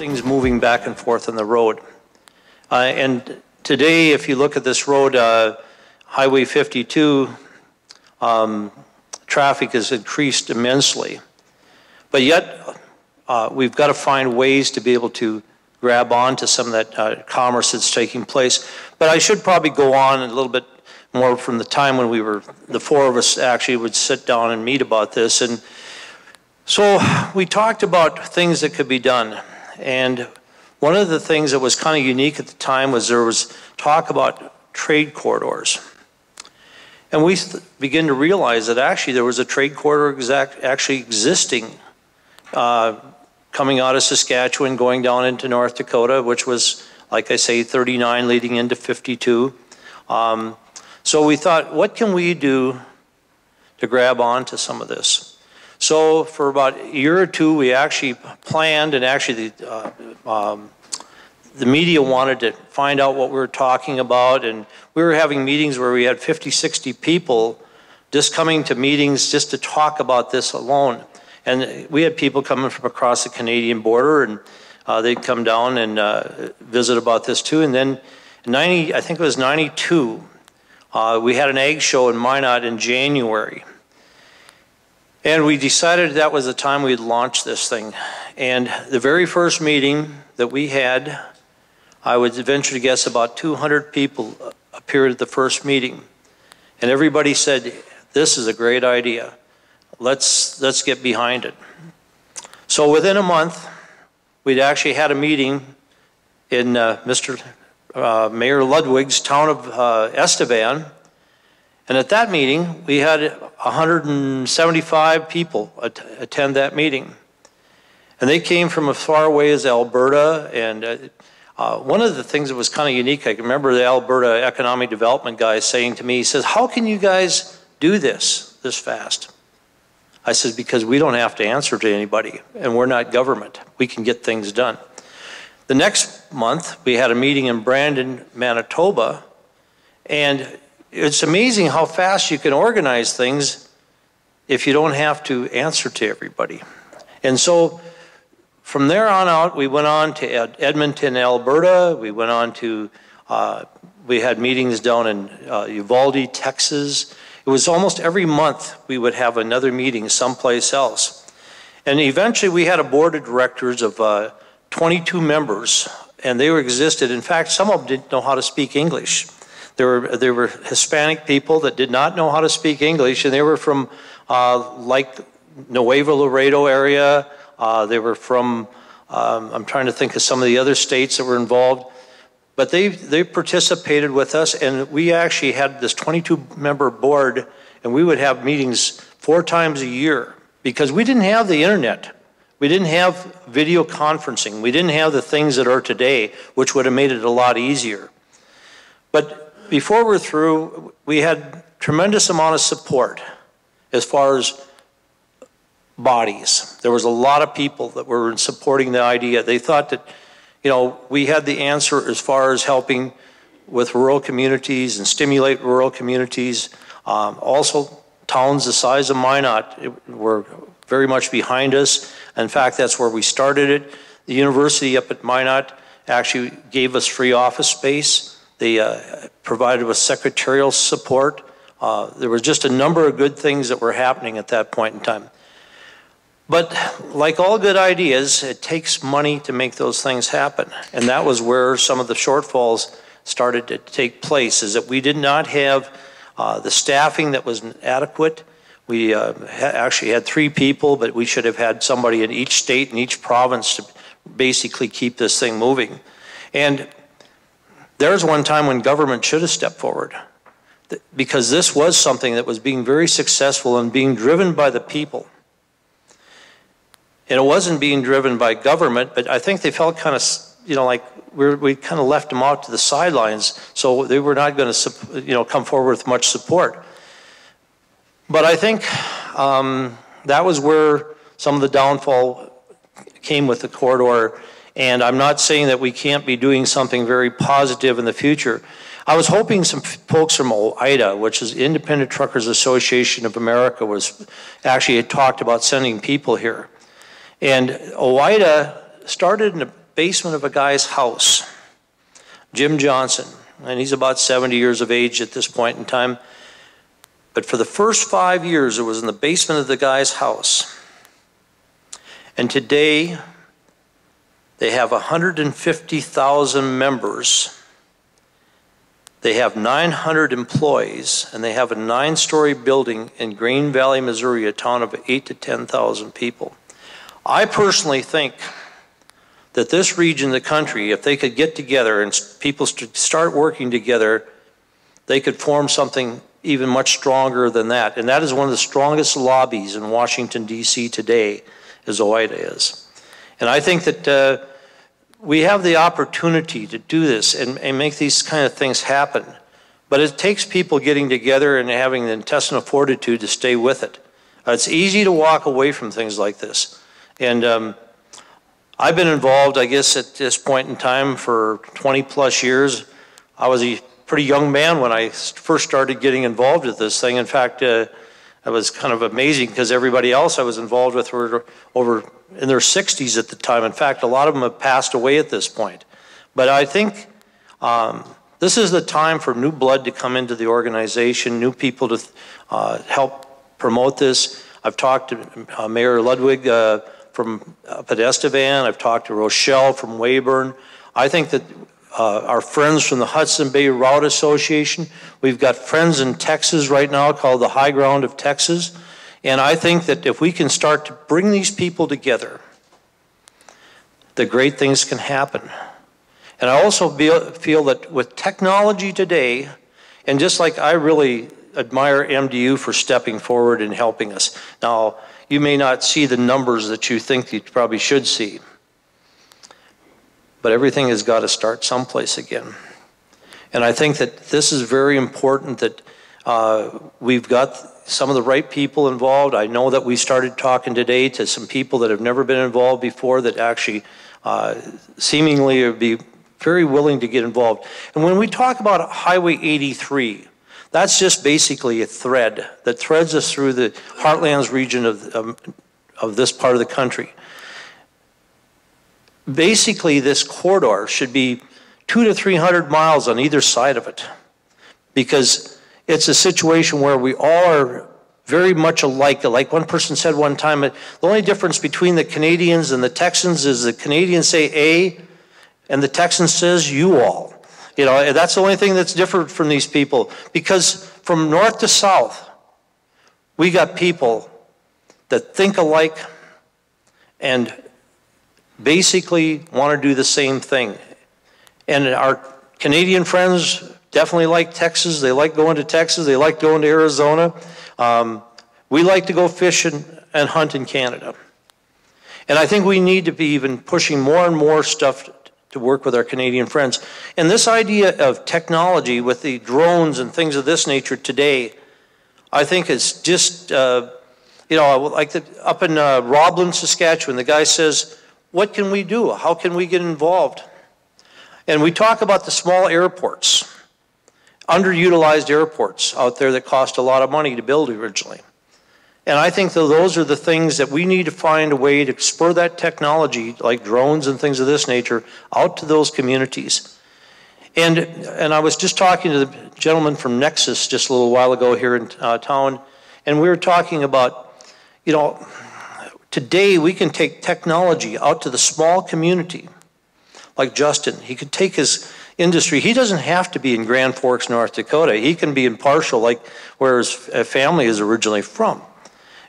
things moving back and forth on the road. And today, if you look at this road, Highway 52, traffic has increased immensely. But yet, we've got to find ways to be able to grab on to some of that commerce that's taking place. But I should probably go on a little bit more from the time when the four of us actually would sit down and meet about this. And so we talked about things that could be done. And one of the things that was kind of unique at the time was there was talk about trade corridors. And we began to realize that actually there was a trade corridor actually existing coming out of Saskatchewan, going down into North Dakota, which was, like I say, 39 leading into 52. So we thought, what can we do to grab onto some of this? So for about a year or two, we actually planned, and actually the media wanted to find out what we were talking about, and we were having meetings where we had 50, 60 people just coming to meetings just to talk about this alone. And we had people coming from across the Canadian border, and they'd come down and visit about this too. And then in I think it was 92, we had an ag show in Minot in January. And we decided that was the time we'd launch this thing. And the very first meeting that we had, I would venture to guess about 200 people appeared at the first meeting. And everybody said, this is a great idea. Let's get behind it. So within a month, we'd actually had a meeting in Mr. Mayor Ludwig's town of Estevan. And at that meeting, we had 175 people attend that meeting. And they came from as far away as Alberta. And one of the things that was kind of unique, I can remember the Alberta Economic Development guy saying to me, he says, how can you guys do this fast? I said, because we don't have to answer to anybody, and we're not government. We can get things done. The next month, we had a meeting in Brandon, Manitoba, and it's amazing how fast you can organize things if you don't have to answer to everybody. And so from there on out, we went on to Edmonton, Alberta. We went on to, we had meetings down in Uvalde, Texas. It was almost every month we would have another meeting someplace else. And eventually we had a board of directors of 22 members, and they existed. In fact, some of them didn't know how to speak English. There were Hispanic people that did not know how to speak English, and they were from like Nuevo Laredo area. They were from, I'm trying to think of some of the other states that were involved. But they participated with us, and we actually had this 22-member board, and we would have meetings 4 times a year because we didn't have the internet. We didn't have video conferencing. We didn't have the things that are today, which would have made it a lot easier. But before we're through, we had tremendous amount of support as far as bodies. There was a lot of people that were supporting the idea. They thought that, you know, we had the answer as far as helping with rural communities and stimulate rural communities. Also, towns the size of Minot were very much behind us. In fact, that's where we started it. The university up at Minot actually gave us free office space. They provided us secretarial support. There was just a number of good things that were happening at that point in time. But like all good ideas, it takes money to make those things happen. And that was where some of the shortfalls started to take place, is that we did not have the staffing that was adequate. We actually had 3 people, but we should have had somebody in each state and each province to basically keep this thing moving. And there's one time when government should have stepped forward, because this was something that was being very successful and being driven by the people. And it wasn't being driven by government, but I think they felt kind of, you know, like we kind of left them out to the sidelines, so they were not going to, you know, come forward with much support. But I think that was where some of the downfall came with the corridor. And I'm not saying that we can't be doing something very positive in the future. I was hoping some folks from OIDA, which is Independent Truckers Association of America, was actually had talked about sending people here. And OIDA started in basement of a guy's house, Jim Johnson, and he's about 70 years of age at this point in time. But for the first 5 years, it was in the basement of the guy's house. And today, they have 150,000 members. They have 900 employees, and they have a 9-story building in Green Valley, Missouri, a town of 8,000 to 10,000 people. I personally think that this region of the country, if they could get together and people start working together, they could form something even much stronger than that. And that is one of the strongest lobbies in Washington, D.C. today, as OIDA is. And I think that we have the opportunity to do this and make these kind of things happen. But it takes people getting together and having the intestinal fortitude to stay with it. It's easy to walk away from things like this. And I've been involved, I guess, at this point in time for 20 plus years. I was a pretty young man when I first started getting involved with this thing. In fact, it was kind of amazing because everybody else I was involved with were over in their 60s at the time. In fact, a lot of them have passed away at this point. But I think this is the time for new blood to come into the organization, new people to help promote this. I've talked to Mayor Ludwig from Estevan. I've talked to Rochelle from Weyburn. I think that our friends from the Hudson Bay Route Association, we've got friends in Texas right now called the High Ground of Texas. And I think that if we can start to bring these people together, the great things can happen. And I also feel that with technology today, and just like I really admire MDU for stepping forward and helping us. Now, you may not see the numbers that you think you probably should see, but everything has got to start someplace again. And I think that this is very important that we've got some of the right people involved. I know that we started talking today to some people that have never been involved before that actually seemingly would be very willing to get involved. And when we talk about Highway 83, that's just basically a thread that threads us through the heartlands region of this part of the country. Basically, this corridor should be 200 to 300 miles on either side of it, because it's a situation where we all are very much alike. Like one person said one time, the only difference between the Canadians and the Texans is the Canadians say A and the Texans says you all. You know, that's the only thing that's different from these people, because from north to south, we got people that think alike and basically want to do the same thing. And our Canadian friends definitely like Texas. They like going to Texas. They like going to Arizona. We like to go fish and hunt in Canada. And I think we need to be even pushing more and more stuff to work with our Canadian friends. And this idea of technology with the drones and things of this nature today, I think it's just, you know, like up in Roblin, Saskatchewan, the guy says, what can we do? How can we get involved? And we talk about the small airports, underutilized airports out there that cost a lot of money to build originally. And I think that those are the things that we need to find a way to spur that technology, like drones and things of this nature, out to those communities. And I was just talking to the gentleman from Nexus just a little while ago here in town, and we were talking about, you know, today we can take technology out to the small community, like Justin. He could take his industry. He doesn't have to be in Grand Forks, North Dakota. He can be in Parshall, like where his family is originally from.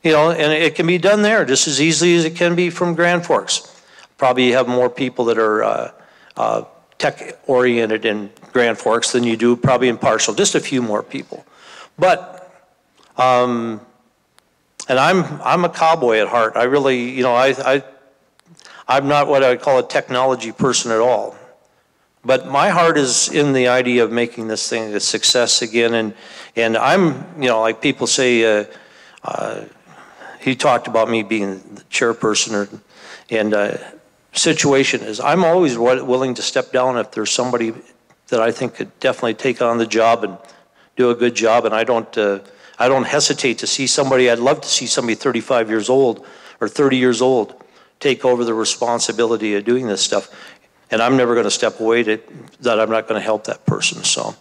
You know, and it can be done there just as easily as it can be from Grand Forks. Probably you have more people that are tech-oriented in Grand Forks than you do probably in Parshall, just a few more people. But, and I'm a cowboy at heart. I really, you know, I'm not what I would call a technology person at all. But my heart is in the idea of making this thing a success again. And I'm, you know, like people say, he talked about me being the chairperson, and situation is I'm always willing to step down if there's somebody that I think could definitely take on the job and do a good job. And I don't hesitate to see somebody. I'd love to see somebody 35 years old or 30 years old take over the responsibility of doing this stuff. And I'm never going to step away that I'm not going to help that person. So,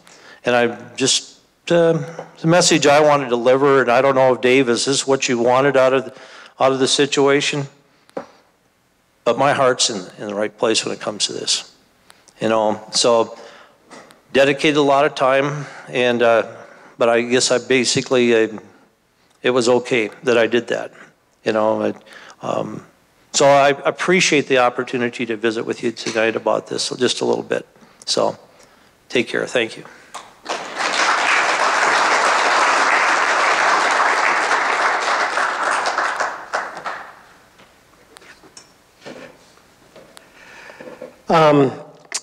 and I just, the message I want to deliver, and I don't know if Dave, is this what you wanted out of the situation? But my heart's in the right place when it comes to this. You know, so dedicated a lot of time, and but I guess I basically, it was okay that I did that. You know, so I appreciate the opportunity to visit with you tonight about this just a little bit. So take care. Thank you.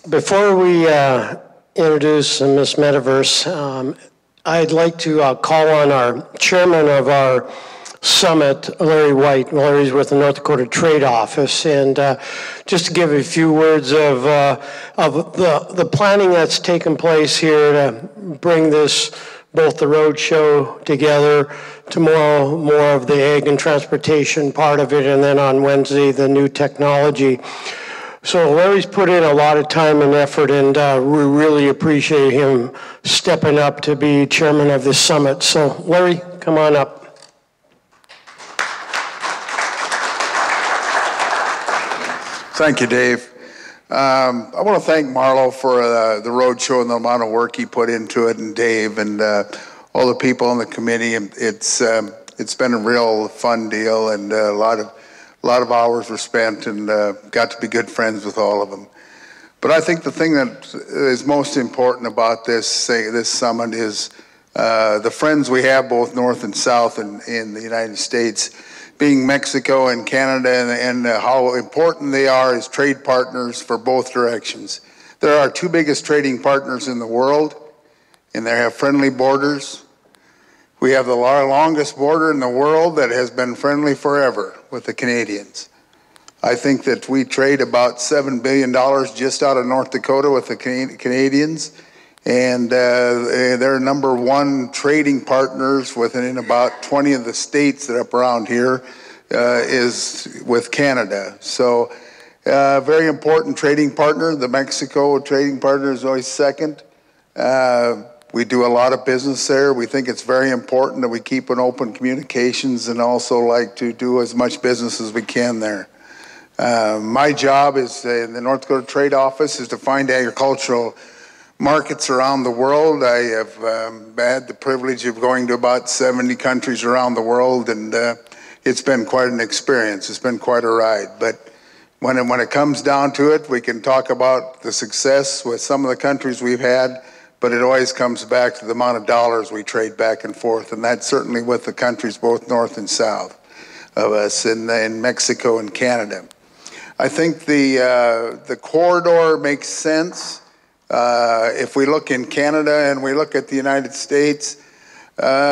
Before we introduce Miss Metaverse, I'd like to call on our chairman of our summit, Larry White. Larry's with the North Dakota Trade Office, and just to give a few words of the planning that's taken place here to bring this, both the road show together, tomorrow more of the ag and transportation part of it, and then on Wednesday the new technology. So Larry's put in a lot of time and effort, and we really appreciate him stepping up to be chairman of this summit. So Larry, come on up. Thank you, Dave. I want to thank Marlo for the road show and the amount of work he put into it, and Dave and all the people on the committee. It's been a real fun deal, and a lot of hours were spent, and got to be good friends with all of them. But I think the thing that is most important about this summit is the friends we have both north and south in the United States, being Mexico and Canada, and how important they are as trade partners for both directions. They're our two biggest trading partners in the world, and they have friendly borders. We have the longest border in the world that has been friendly forever with the Canadians. I think that we trade about $7 billion just out of North Dakota with the Canadians, and they're #1 trading partners within about 20 of the states that are up around here is with Canada. So very important trading partner. The Mexico trading partner is always second. We do a lot of business there. We think it's very important that we keep an open communications, and also like to do as much business as we can there. My job is in the North Dakota Trade Office is to find agricultural markets around the world. I have had the privilege of going to about 70 countries around the world, and it's been quite an experience. It's been quite a ride. But when it comes down to it, we can talk about the success with some of the countries we've had, but it always comes back to the amount of dollars we trade back and forth, and that's certainly with the countries both north and south of us in Mexico and Canada. I think the corridor makes sense. If we look in Canada and we look at the United States,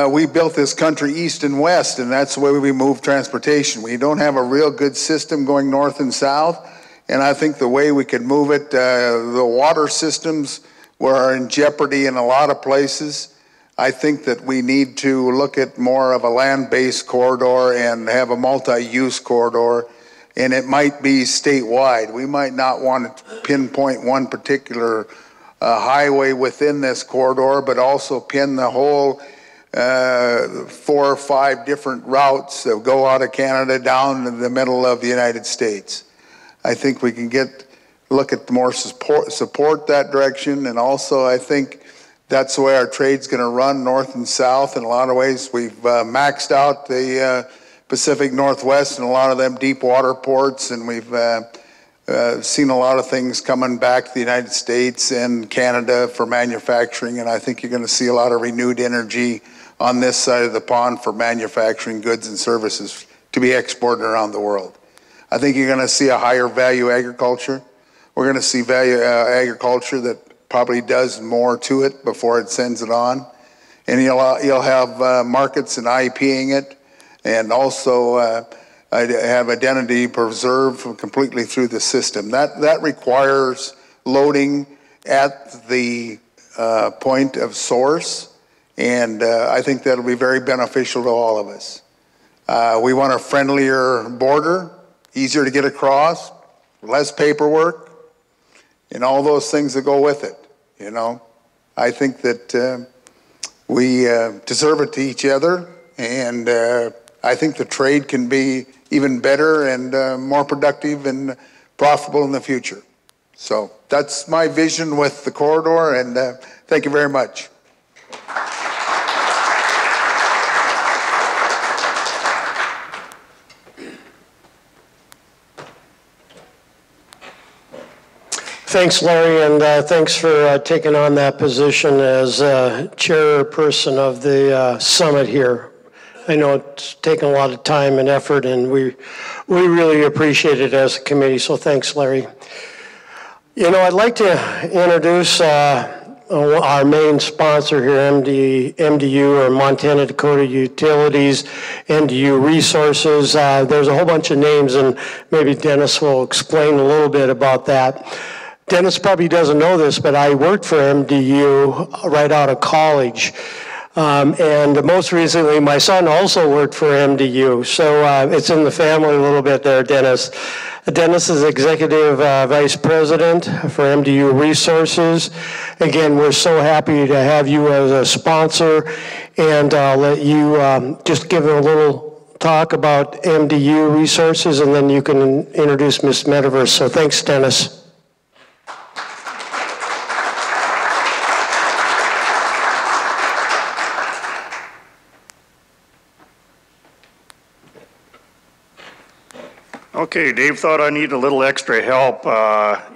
we built this country east and west, and that's the way we move transportation. We don't have a real good system going north and south, and I think the way we can move it, the water systems are in jeopardy in a lot of places. I think that we need to look at more of a land-based corridor and have a multi-use corridor, and it might be statewide. We might not want to pinpoint one particular highway within this corridor, but also pin the whole 4 or 5 different routes that go out of Canada down to the middle of the United States. I think we can look at more support that direction, and also I think that's the way our trade's going to run, north and south. In a lot of ways, we've maxed out the Pacific Northwest and a lot of them deep water ports, and we've seen a lot of things coming back to the United States and Canada for manufacturing, and I think you're going to see a lot of renewed energy on this side of the pond for manufacturing goods and services to be exported around the world. I think you're going to see a higher value agriculture. We're going to see value agriculture that probably does more to it before it sends it on, and you'll have markets and IPing it, and also have identity preserved completely through the system. That requires loading at the point of source, and I think that'll be very beneficial to all of us. We want a friendlier border, easier to get across, less paperwork, and all those things that go with it, you know. I think that we deserve it to each other, and I think the trade can be even better and more productive and profitable in the future. So that's my vision with the corridor, and thank you very much. Thanks, Larry, and thanks for taking on that position as chairperson of the summit here. I know it's taken a lot of time and effort, and we really appreciate it as a committee, so thanks, Larry. You know, I'd like to introduce our main sponsor here, MDU, or Montana Dakota Utilities, MDU Resources. There's a whole bunch of names, and maybe Dennis will explain a little bit about that. Dennis probably doesn't know this, but I worked for MDU right out of college. And most recently, my son also worked for MDU. So it's in the family a little bit there, Dennis. Dennis is Executive Vice President for MDU Resources. Again, we're so happy to have you as a sponsor, and I'll let you just give a little talk about MDU Resources, and then you can introduce Miss Metaverse. So thanks, Dennis. Okay, Dave thought I need a little extra help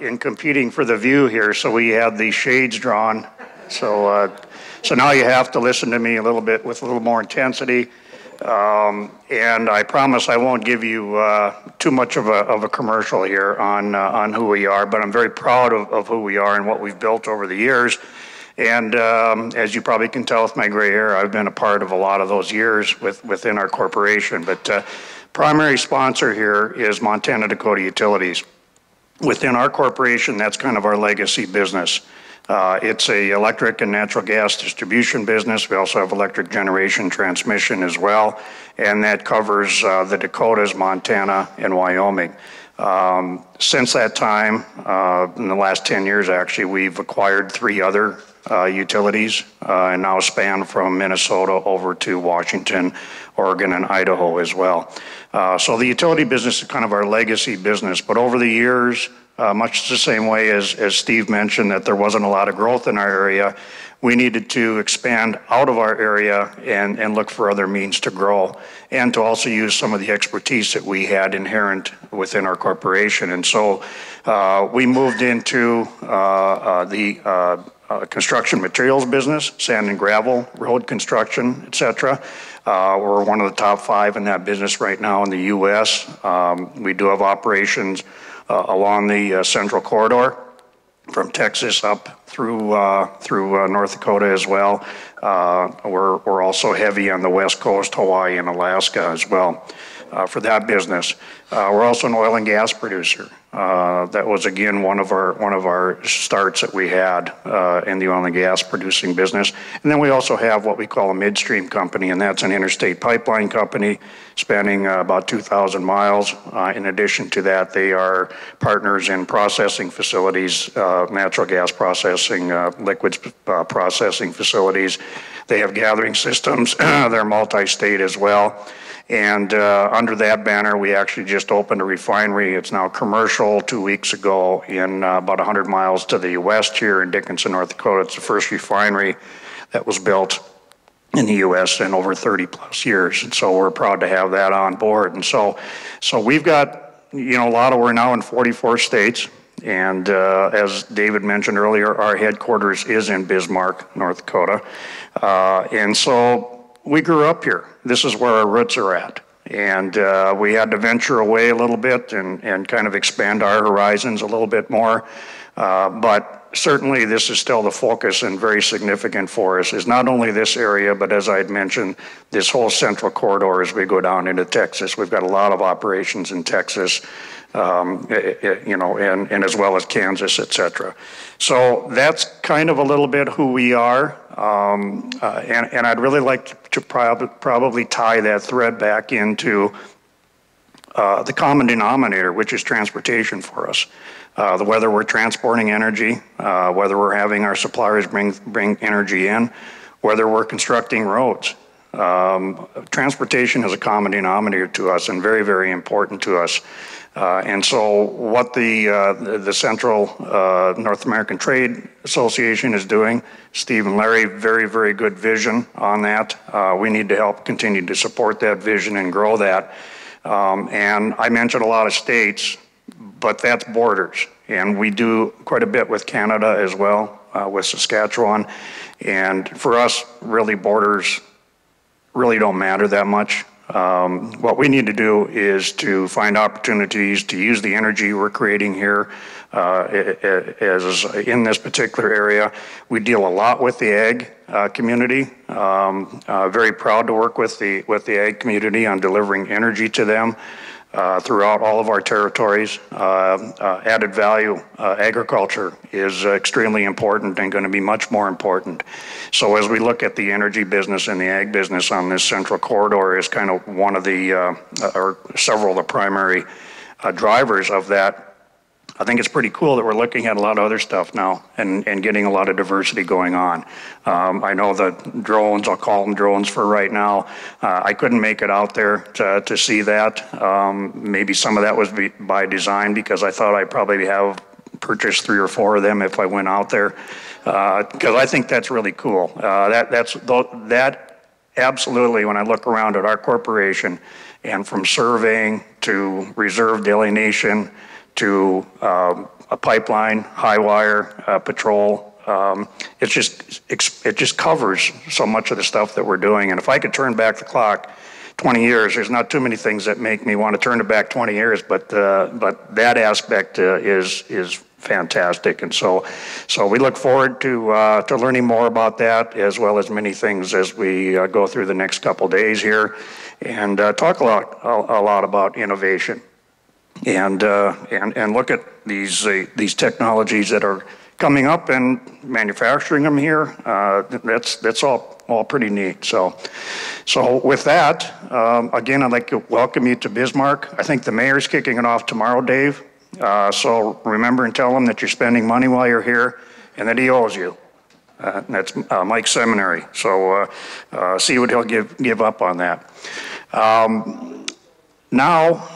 in competing for the view here, so we had the shades drawn. So now you have to listen to me a little bit with a little more intensity. And I promise I won't give you too much of a commercial here on who we are, but I'm very proud of who we are and what we've built over the years. And as you probably can tell with my gray hair, I've been a part of a lot of those years within our corporation. But primary sponsor here is Montana Dakota Utilities. Within our corporation, that's kind of our legacy business. It's a electric and natural gas distribution business. We also have electric generation transmission as well, and that covers the Dakotas, Montana, and Wyoming. Since that time, in the last 10 years actually, we've acquired 3 other utilities and now span from Minnesota over to Washington, Oregon, and Idaho as well. So the utility business is kind of our legacy business, but over the years, much the same way as Steve mentioned that there wasn't a lot of growth in our area, we needed to expand out of our area and look for other means to grow and to also use some of the expertise that we had inherent within our corporation. And so we moved into the construction materials business, sand and gravel, road construction, etc. We're one of the top 5 in that business right now in the U.S. We do have operations along the Central Corridor from Texas up through North Dakota as well. We're also heavy on the West Coast, Hawaii and Alaska as well for that business. We're also an oil and gas producer. That was again one of our starts that we had in the oil and gas producing business. And then we also have what we call a midstream company, and that's an interstate pipeline company spanning about 2,000 miles. In addition to that, they are partners in processing facilities, natural gas processing, liquids processing facilities. They have gathering systems. They're multi-state as well. And under that banner, we actually just opened a refinery. It's now commercial 2 weeks ago in about 100 miles to the west here in Dickinson, North Dakota. It's the first refinery that was built in the U.S. in over 30 plus years. And so we're proud to have that on board. And so we've got, we're now in 44 states. And as David mentioned earlier, our headquarters is in Bismarck, North Dakota. And so we grew up here. This is where our roots are at. And we had to venture away a little bit and kind of expand our horizons a little bit more. But certainly this is still the focus and very significant for us is not only this area, but as I had mentioned, this whole central corridor as we go down into Texas. We've got a lot of operations in Texas, and as well as Kansas, et cetera. So that's kind of a little bit who we are. And I'd really like to probably tie that thread back into the common denominator, which is transportation for us. Whether we're transporting energy, whether we're having our suppliers bring energy in, whether we're constructing roads. Transportation is a common denominator to us and very, very important to us. And so what the Central North American Trade Association is doing, Steve and Larry, very, very good vision on that. We need to help continue to support that vision and grow that. And I mentioned a lot of states, but that's borders. And we do quite a bit with Canada as well, with Saskatchewan. And for us, really, borders really don't matter that much. What we need to do is to find opportunities to use the energy we're creating here as in this particular area. We deal a lot with the ag community. Very proud to work with the ag community on delivering energy to them throughout all of our territories. Added value agriculture is extremely important and going to be much more important. So as we look at the energy business and the ag business on this central corridor is kind of one of the, or several of the primary drivers of that. I think it's pretty cool that we're looking at a lot of other stuff now and getting a lot of diversity going on. I know the drones, I'll call them drones for right now. I couldn't make it out there to see that. Maybe some of that was by design because I thought I'd probably have purchased 3 or 4 of them if I went out there. Because I think that's really cool. That absolutely, when I look around at our corporation and from surveying to reserve delineation, to a pipeline, high wire, patrol. It just covers so much of the stuff that we're doing. And if I could turn back the clock 20 years, there's not too many things that make me want to turn it back 20 years, but that aspect is fantastic. And so we look forward to learning more about that, as well as many things as we go through the next couple days here, and talk a lot about innovation. And look at these technologies that are coming up and manufacturing them here. That's all pretty neat. So with that, again, I'd like to welcome you to Bismarck. I think the mayor's kicking it off tomorrow, Dave. So remember and tell him that you're spending money while you're here and that he owes you. That's Mike's seminary. So see what he'll give up on that. Now.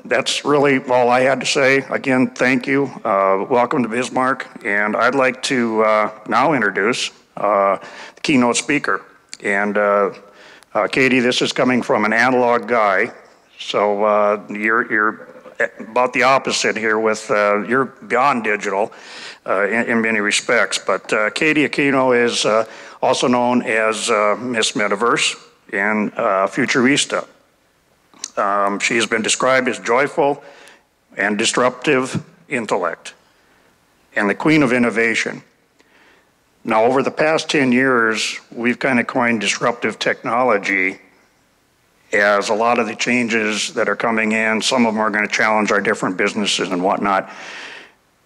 That's really all I had to say. Again, thank you. Welcome to Bismarck. And I'd like to now introduce the keynote speaker. And Katie, this is coming from an analog guy. So you're about the opposite here with, you're beyond digital in many respects. But Katie Aquino is also known as Miss Metaverse and Futurista. She has been described as joyful and disruptive intellect and the queen of innovation. Now, over the past 10 years, we've kind of coined disruptive technology as a lot of the changes that are coming in. Some of them are going to challenge our different businesses and whatnot.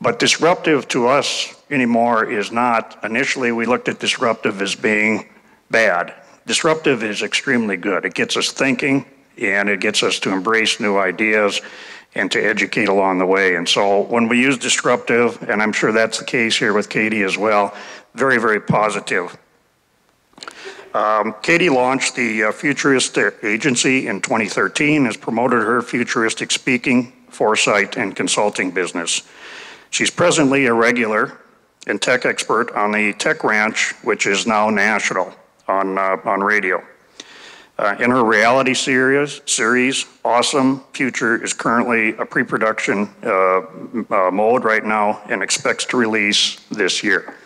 But disruptive to us anymore is not. Initially, we looked at disruptive as being bad. Disruptive is extremely good. It gets us thinking, and it gets us to embrace new ideas and to educate along the way. And so when we use disruptive, and I'm sure that's the case here with Katie as well, very, very positive. Katie launched the Futuristic Agency in 2013, has promoted her futuristic speaking, foresight, and consulting business. She's presently a regular and tech expert on the Tech Ranch, which is now national on radio. In her reality series, Awesome Future is currently a pre-production mode right now and expects to release this year.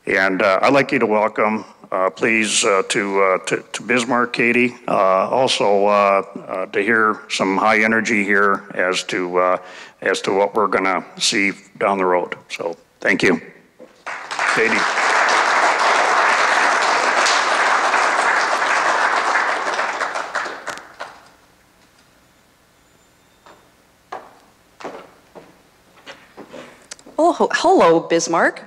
And I'd like you to welcome, please, to Bismarck, Katie. Also, to hear some high energy here as to what we're going to see down the road. So, thank you, Katie. Oh, hello, Bismarck.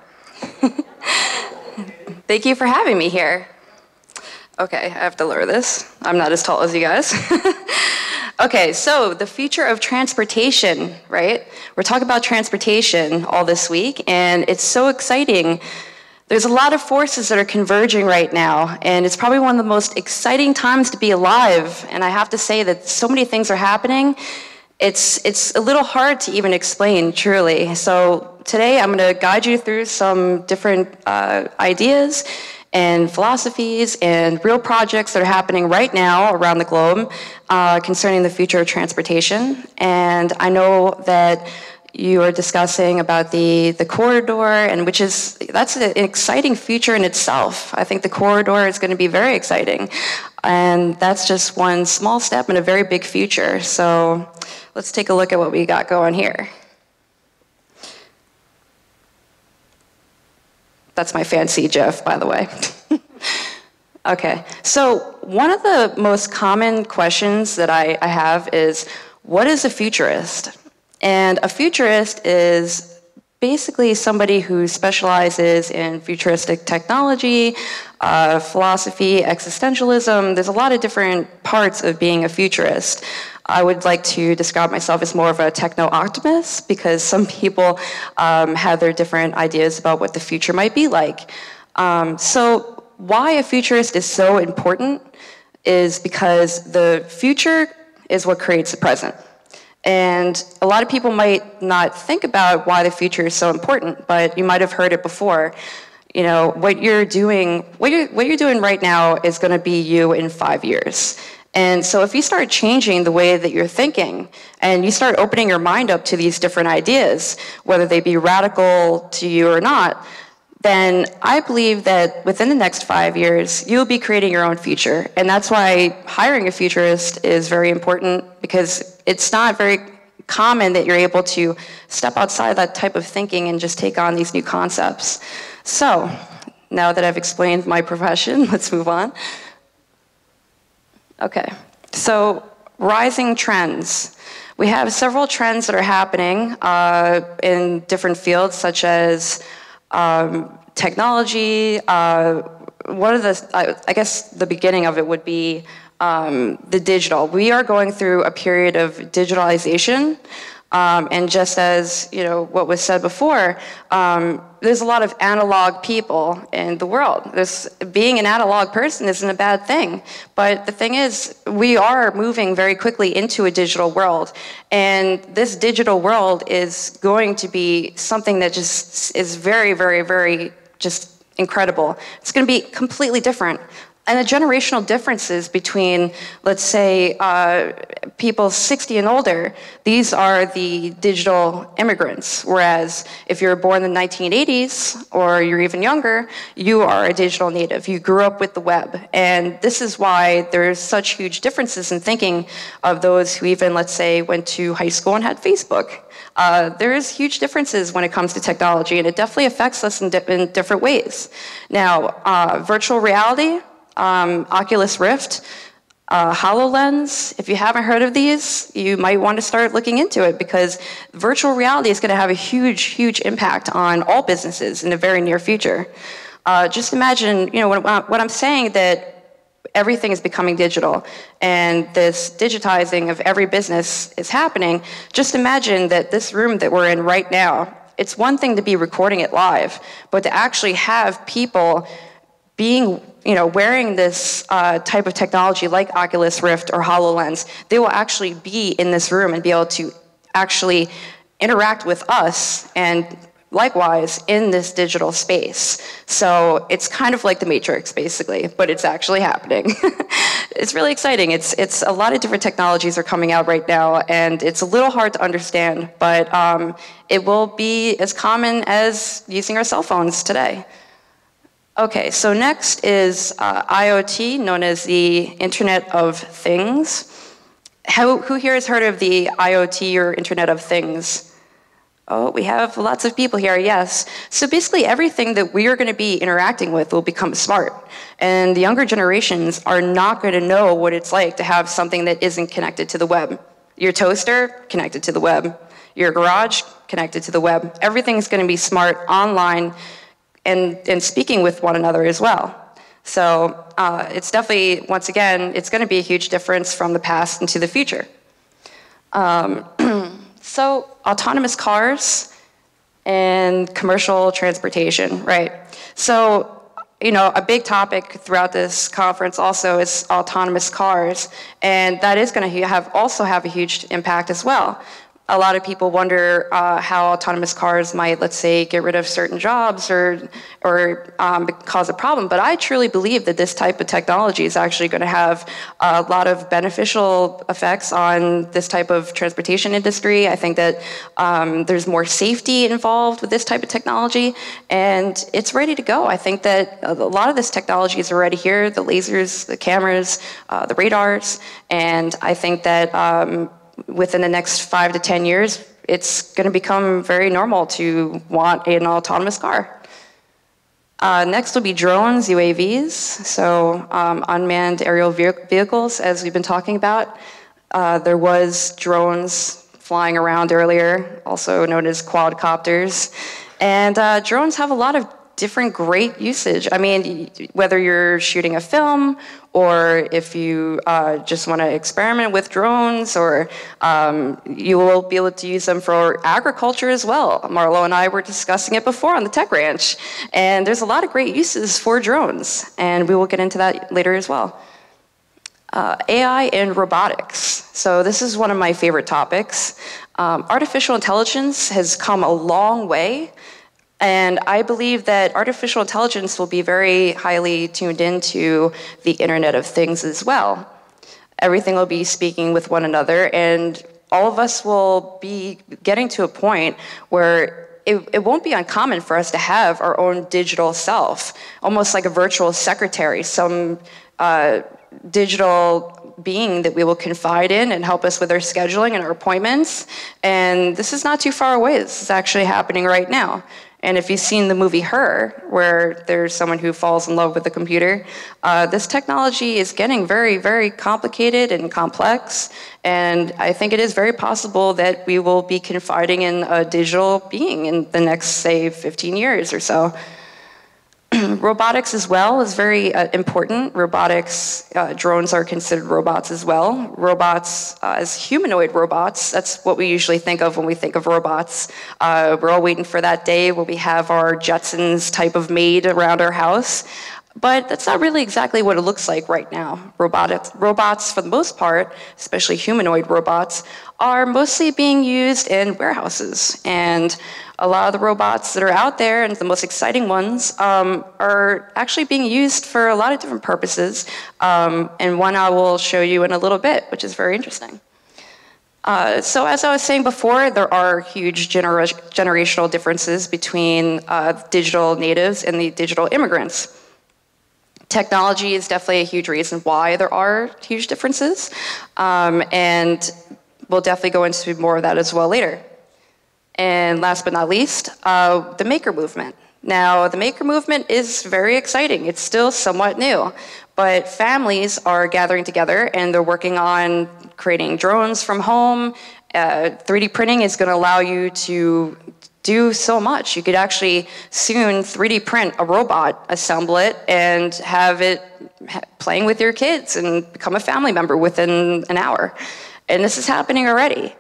Thank you for having me here. Okay, I have to lower this. I'm not as tall as you guys. Okay, so the future of transportation, right? We're talking about transportation all this week, and it's so exciting. There's a lot of forces that are converging right now, and it's probably one of the most exciting times to be alive. And I have to say that so many things are happening. It's a little hard to even explain, truly. So today I'm going to guide you through some different ideas and philosophies and real projects that are happening right now around the globe concerning the future of transportation. And I know that you are discussing about the corridor, and that's an exciting future in itself. I think the corridor is going to be very exciting. And that's just one small step in a very big future. So let's take a look at what we got going here. That's my fancy GIF, by the way. Okay, so one of the most common questions that I have is, what is a futurist? And a futurist is basically somebody who specializes in futuristic technology, philosophy, existentialism. There's a lot of different parts of being a futurist. I would like to describe myself as more of a techno-optimist because some people have their different ideas about what the future might be like. So why a futurist is so important is because the future is what creates the present. And a lot of people might not think about why the future is so important, but you might have heard it before. You know, what you're doing right now is going to be you in 5 years. And so if you start changing the way that you're thinking and you start opening your mind up to these different ideas, whether they be radical to you or not, then I believe that within the next 5 years, you'll be creating your own future. And that's why hiring a futurist is very important, because it's not very common that you're able to step outside that type of thinking and just take on these new concepts. So now that I've explained my profession, let's move on. Okay, so rising trends. We have several trends that are happening in different fields, such as technology. One of the, I guess the beginning of it would be the digital. We are going through a period of digitalization. And just as what was said before, there's a lot of analog people in the world. Being an analog person isn't a bad thing, but the thing is, we are moving very quickly into a digital world, and this digital world is going to be something that just is very, very, very just incredible. It's going to be completely different. And the generational differences between, let's say, people 60 and older, these are the digital immigrants. Whereas if you're born in the 1980s or you're even younger, you are a digital native. You grew up with the web. And this is why there's such huge differences in thinking of those who even, let's say, went to high school and had Facebook. There's huge differences when it comes to technology, and it definitely affects us in different ways. Now, virtual reality, Oculus Rift, HoloLens. If you haven't heard of these, you might want to start looking into it, because virtual reality is going to have a huge, huge impact on all businesses in the very near future. Just imagine, when I'm saying that everything is becoming digital and this digitizing of every business is happening, just imagine that this room that we're in right now, it's one thing to be recording it live, but to actually have people being wearing this type of technology like Oculus Rift or HoloLens, they will actually be in this room and be able to actually interact with us, and likewise in this digital space. So it's kind of like the Matrix, basically, but it's actually happening. It's really exciting. It's a lot of different technologies are coming out right now, and it's a little hard to understand, but it will be as common as using our cell phones today. Okay, so next is IoT, known as the Internet of Things. Who here has heard of the IoT or Internet of Things? Oh, we have lots of people here, yes. So basically everything that we are going to be interacting with will become smart. And the younger generations are not going to know what it's like to have something that isn't connected to the web. Your toaster, connected to the web. Your garage, connected to the web. Everything's going to be smart, online, and speaking with one another as well. So it's definitely, once again, it's going to be a huge difference from the past into the future. So autonomous cars and commercial transportation, right? So, you know, a big topic throughout this conference also is autonomous cars, and that is going to also have a huge impact as well. A lot of people wonder how autonomous cars might, let's say, get rid of certain jobs or cause a problem. But I truly believe that this type of technology is actually going to have a lot of beneficial effects on this type of transportation industry. I think that there's more safety involved with this type of technology, and it's ready to go. I think that a lot of this technology is already here, the lasers, the cameras, the radars, and I think that within the next 5 to 10 years, it's going to become very normal to want an autonomous car. Next will be drones, UAVs, so unmanned aerial vehicles, as we've been talking about. There was drones flying around earlier, also known as quadcopters. And drones have a lot of different great usage. I mean, whether you're shooting a film or if you just want to experiment with drones, or you will be able to use them for agriculture as well. Marlo and I were discussing it before on the Tech Ranch, and there's a lot of great uses for drones, and we will get into that later as well. AI and robotics. So this is one of my favorite topics. Artificial intelligence has come a long way. And I believe that artificial intelligence will be very highly tuned into the Internet of Things as well. Everything will be speaking with one another, and all of us will be getting to a point where it won't be uncommon for us to have our own digital self, almost like a virtual secretary, some digital being that we will confide in and help us with our scheduling and our appointments. And this is not too far away. This is actually happening right now. And if you've seen the movie Her, where there's someone who falls in love with a computer, this technology is getting very, very complicated and complex. And I think it is very possible that we will be confiding in a digital being in the next, say, 15 years or so. Robotics as well is very important. Robotics, drones are considered robots as well. Robots as humanoid robots, that's what we usually think of when we think of robots. We're all waiting for that day where we have our Jetsons type of maid around our house. But that's not really exactly what it looks like right now. Robots, for the most part, especially humanoid robots, are mostly being used in warehouses. And a lot of the robots that are out there, and the most exciting ones, are actually being used for a lot of different purposes. And one I will show you in a little bit, which is very interesting. So as I was saying before, there are huge generational differences between digital natives and the digital immigrants. Technology is definitely a huge reason why there are huge differences, and we'll definitely go into more of that as well later. And last but not least, the maker movement. Now, the maker movement is very exciting. It's still somewhat new, but families are gathering together and they're working on creating drones from home. 3D printing is going to allow you to do so much. You could actually soon 3D print a robot, assemble it, and have it playing with your kids and become a family member within an hour. And this is happening already.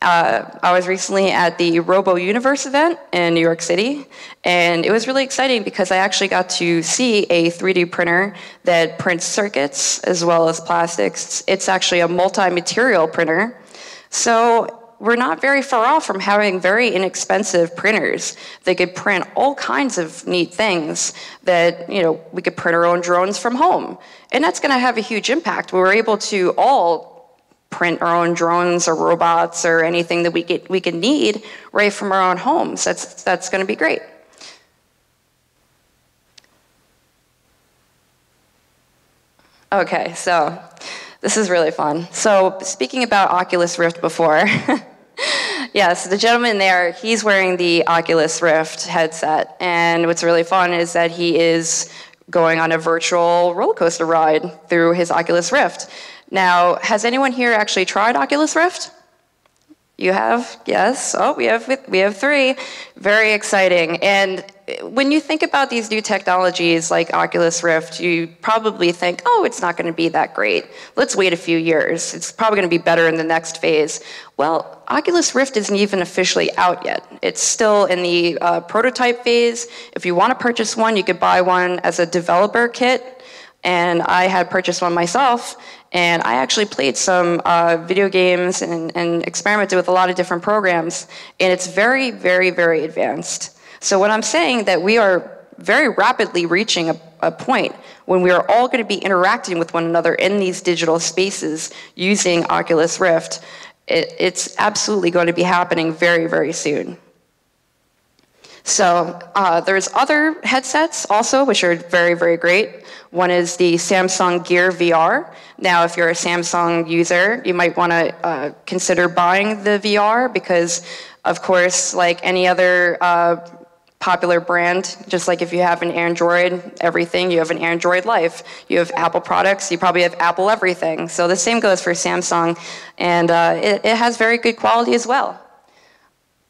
I was recently at the Robo Universe event in New York City, and it was really exciting because I actually got to see a 3D printer that prints circuits as well as plastics. It's actually a multi-material printer. So we're not very far off from having very inexpensive printers that could print all kinds of neat things that, you know, we could print our own drones from home. And that's going to have a huge impact. We're able to all print our own drones or robots or anything that we could need right from our own homes. That's going to be great. Okay, so this is really fun. So speaking about Oculus Rift before, yes, the gentleman there, he's wearing the Oculus Rift headset. And what's really fun is that he is going on a virtual roller coaster ride through his Oculus Rift. Now, has anyone here actually tried Oculus Rift? You have? Yes. Oh, we have 3. Very exciting. And when you think about these new technologies like Oculus Rift, you probably think, oh, it's not going to be that great. Let's wait a few years. It's probably going to be better in the next phase. Well, Oculus Rift isn't even officially out yet. It's still in the prototype phase. If you want to purchase one, you could buy one as a developer kit. And I had purchased one myself. And I actually played some video games and experimented with a lot of different programs. And it's very, very, very advanced. So when I'm saying that we are very rapidly reaching a point when we are all going to be interacting with one another in these digital spaces using Oculus Rift, it's absolutely going to be happening very, very soon. So there's other headsets also, which are very, very great. One is the Samsung Gear VR. Now, if you're a Samsung user, you might want to consider buying the VR because, of course, like any other popular brand, just like if you have an Android everything, you have an Android life. You have Apple products, you probably have Apple everything. So the same goes for Samsung, and it has very good quality as well.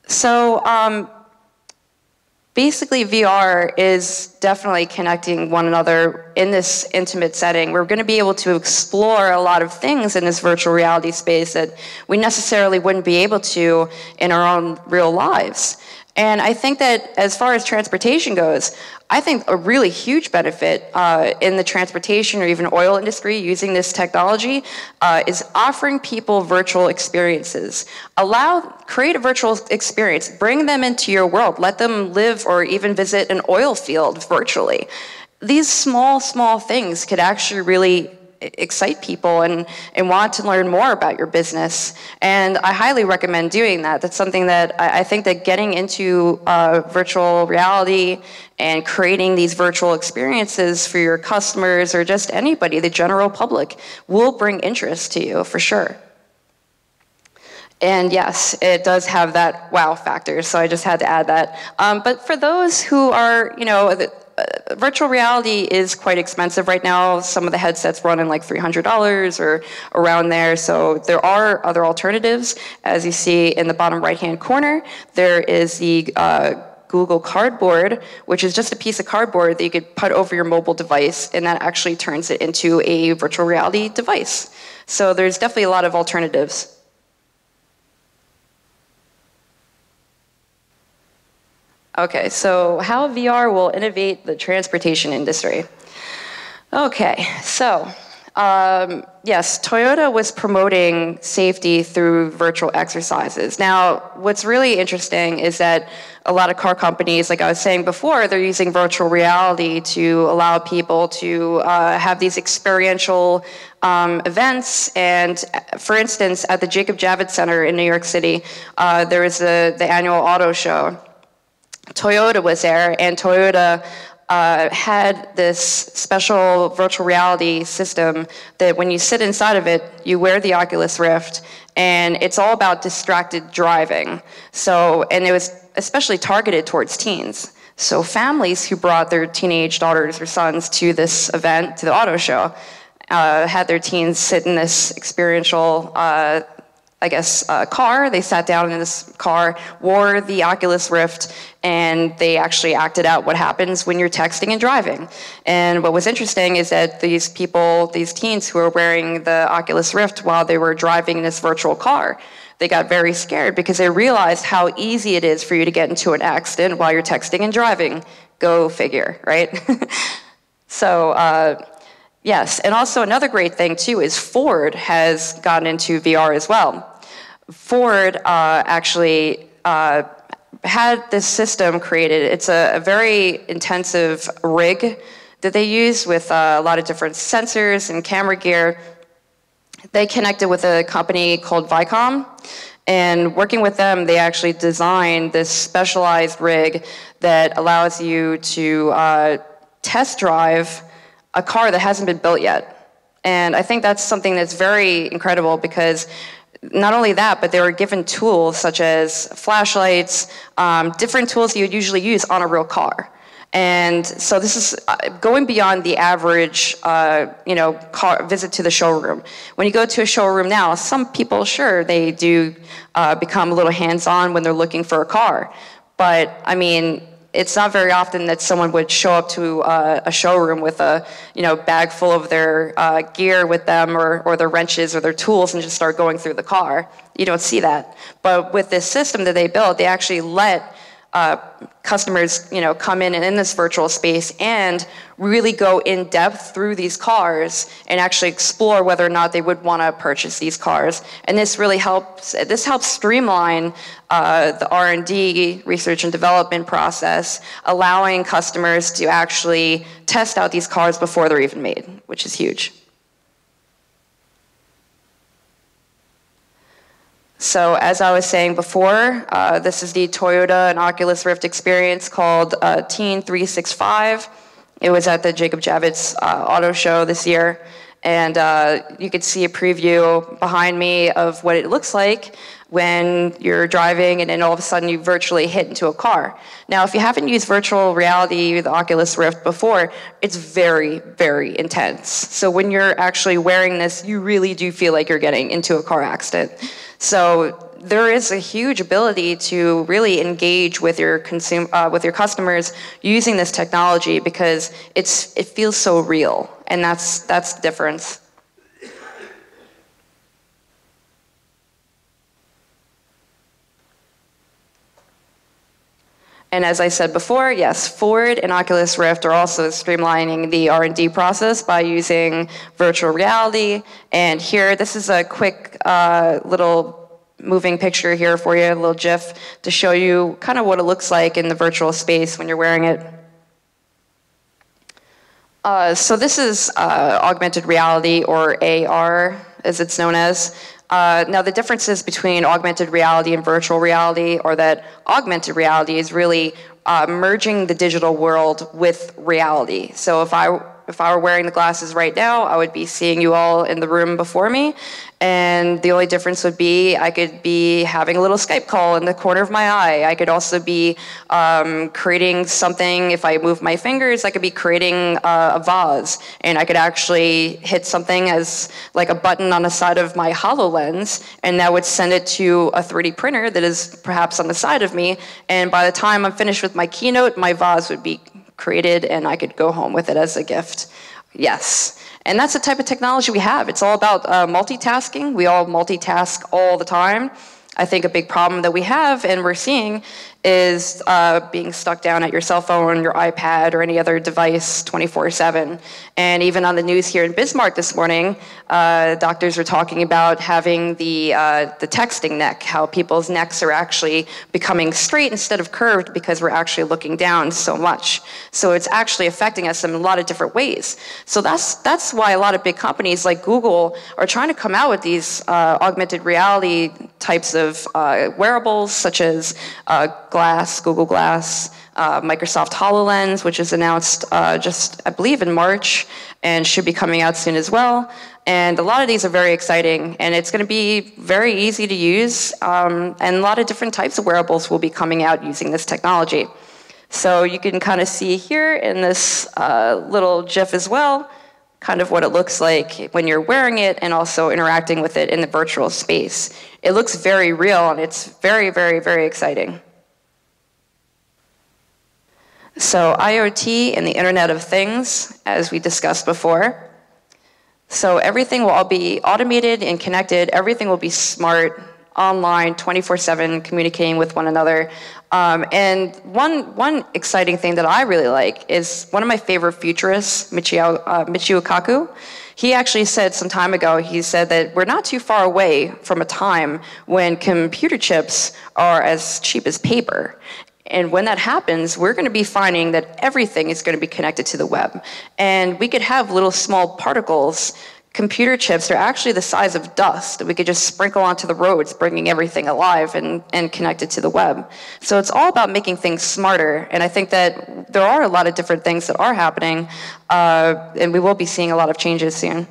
So basically, VR is definitely connecting one another in this intimate setting. We're going to be able to explore a lot of things in this virtual reality space that we necessarily wouldn't be able to in our own real lives. And I think that as far as transportation goes, I think a really huge benefit in the transportation or even oil industry using this technology is offering people virtual experiences. Create a virtual experience, bring them into your world, let them live or even visit an oil field virtually. These small, small things could actually really excite people and want to learn more about your business. And I highly recommend doing that. That's something that I think that getting into virtual reality and creating these virtual experiences for your customers or just anybody, the general public, will bring interest to you for sure. And yes, it does have that wow factor, so I just had to add that. But for those who are, virtual reality is quite expensive right now. Some of the headsets run in like $300 or around there. So there are other alternatives. As you see in the bottom right-hand corner, there is the Google Cardboard, which is just a piece of cardboard that you could put over your mobile device, and that actually turns it into a virtual reality device. So there's definitely a lot of alternatives. Okay, so how VR will innovate the transportation industry. Okay, so yes, Toyota was promoting safety through virtual exercises. Now, what's really interesting is that a lot of car companies, like I was saying before, they're using virtual reality to allow people to have these experiential events. And for instance, at the Jacob Javits Center in New York City, there was the annual auto show. Toyota was there, and Toyota had this special virtual reality system that when you sit inside of it, you wear the Oculus Rift, and it's all about distracted driving. So, and it was especially targeted towards teens. So families who brought their teenage daughters or sons to this event, to the auto show, had their teens sit in this experiential car. They sat down in this car, wore the Oculus Rift, and they actually acted out what happens when you're texting and driving. And what was interesting is that these people, these teens who were wearing the Oculus Rift while they were driving in this virtual car, they got very scared because they realized how easy it is for you to get into an accident while you're texting and driving. Go figure, right? So, yes, and also another great thing too is Ford has gotten into VR as well. Ford actually had this system created. It's a very intensive rig that they use with a lot of different sensors and camera gear. They connected with a company called Vicom, and working with them, they actually designed this specialized rig that allows you to test drive a car that hasn't been built yet. And I think that's something that's very incredible because not only that, but they were given tools such as flashlights, different tools you would usually use on a real car. And so this is going beyond the average, car visit to the showroom. When you go to a showroom now, some people, sure, they do become a little hands-on when they're looking for a car. But I mean, it's not very often that someone would show up to a showroom with a bag full of their gear with them, or their wrenches or their tools, and just start going through the car. You don't see that. But with this system that they built, they actually let customers come in this virtual space and really go in depth through these cars and actually explore whether or not they would want to purchase these cars. And this really helps streamline the R&D, research and development process, allowing customers to actually test out these cars before they're even made, which is huge. So as I was saying before, this is the Toyota and Oculus Rift experience called Teen 365. It was at the Jacob Javits Auto Show this year. And you could see a preview behind me of what it looks like when you're driving and then all of a sudden you virtually hit into a car. Now, if you haven't used virtual reality, the Oculus Rift before, it's very, very intense. So when you're actually wearing this, you really do feel like you're getting into a car accident. So there is a huge ability to really engage with your customers using this technology, because it feels so real, and that's the difference. And as I said before, yes, Ford and Oculus Rift are also streamlining the R&D process by using virtual reality. And here, this is a quick little moving picture here for you, a little GIF to show you kind of what it looks like in the virtual space when you're wearing it. So this is augmented reality, or AR, as it's known as. Now, the differences between augmented reality and virtual reality are that augmented reality is really merging the digital world with reality. So if I were wearing the glasses right now, I would be seeing you all in the room before me. And the only difference would be I could be having a little Skype call in the corner of my eye. I could also be creating something. If I move my fingers, I could be creating a vase. And I could actually hit something as like a button on the side of my HoloLens, and that would send it to a 3D printer that is perhaps on the side of me. And by the time I'm finished with my keynote, my vase would be created and I could go home with it as a gift. Yes. And that's the type of technology we have. It's all about multitasking. We all multitask all the time. I think a big problem that we have and we're seeing is being stuck down at your cell phone, your iPad, or any other device 24/7. And even on the news here in Bismarck this morning, doctors are talking about having the texting neck, how people's necks are actually becoming straight instead of curved because we're actually looking down so much. So it's actually affecting us in a lot of different ways. So that's why a lot of big companies like Google are trying to come out with these augmented reality types of wearables, such as Google Glass, Microsoft HoloLens, which is announced just, I believe, in March, and should be coming out soon as well. And a lot of these are very exciting, and it's going to be very easy to use, and a lot of different types of wearables will be coming out using this technology. So you can kind of see here in this little GIF as well, kind of what it looks like when you're wearing it and also interacting with it in the virtual space. It looks very real, and it's very, very, very exciting. So IoT and the Internet of Things, as we discussed before. So everything will all be automated and connected. Everything will be smart, online, 24/7, communicating with one another. And one exciting thing that I really like is one of my favorite futurists, Michio Kaku. He actually said some time ago, he said that we're not too far away from a time when computer chips are as cheap as paper. And when that happens, we're going to be finding that everything is going to be connected to the web. And we could have little small particles. Computer chips are actually the size of dust that we could just sprinkle onto the roads, bringing everything alive and connect it to the web. So it's all about making things smarter. And I think that there are a lot of different things that are happening, and we will be seeing a lot of changes soon.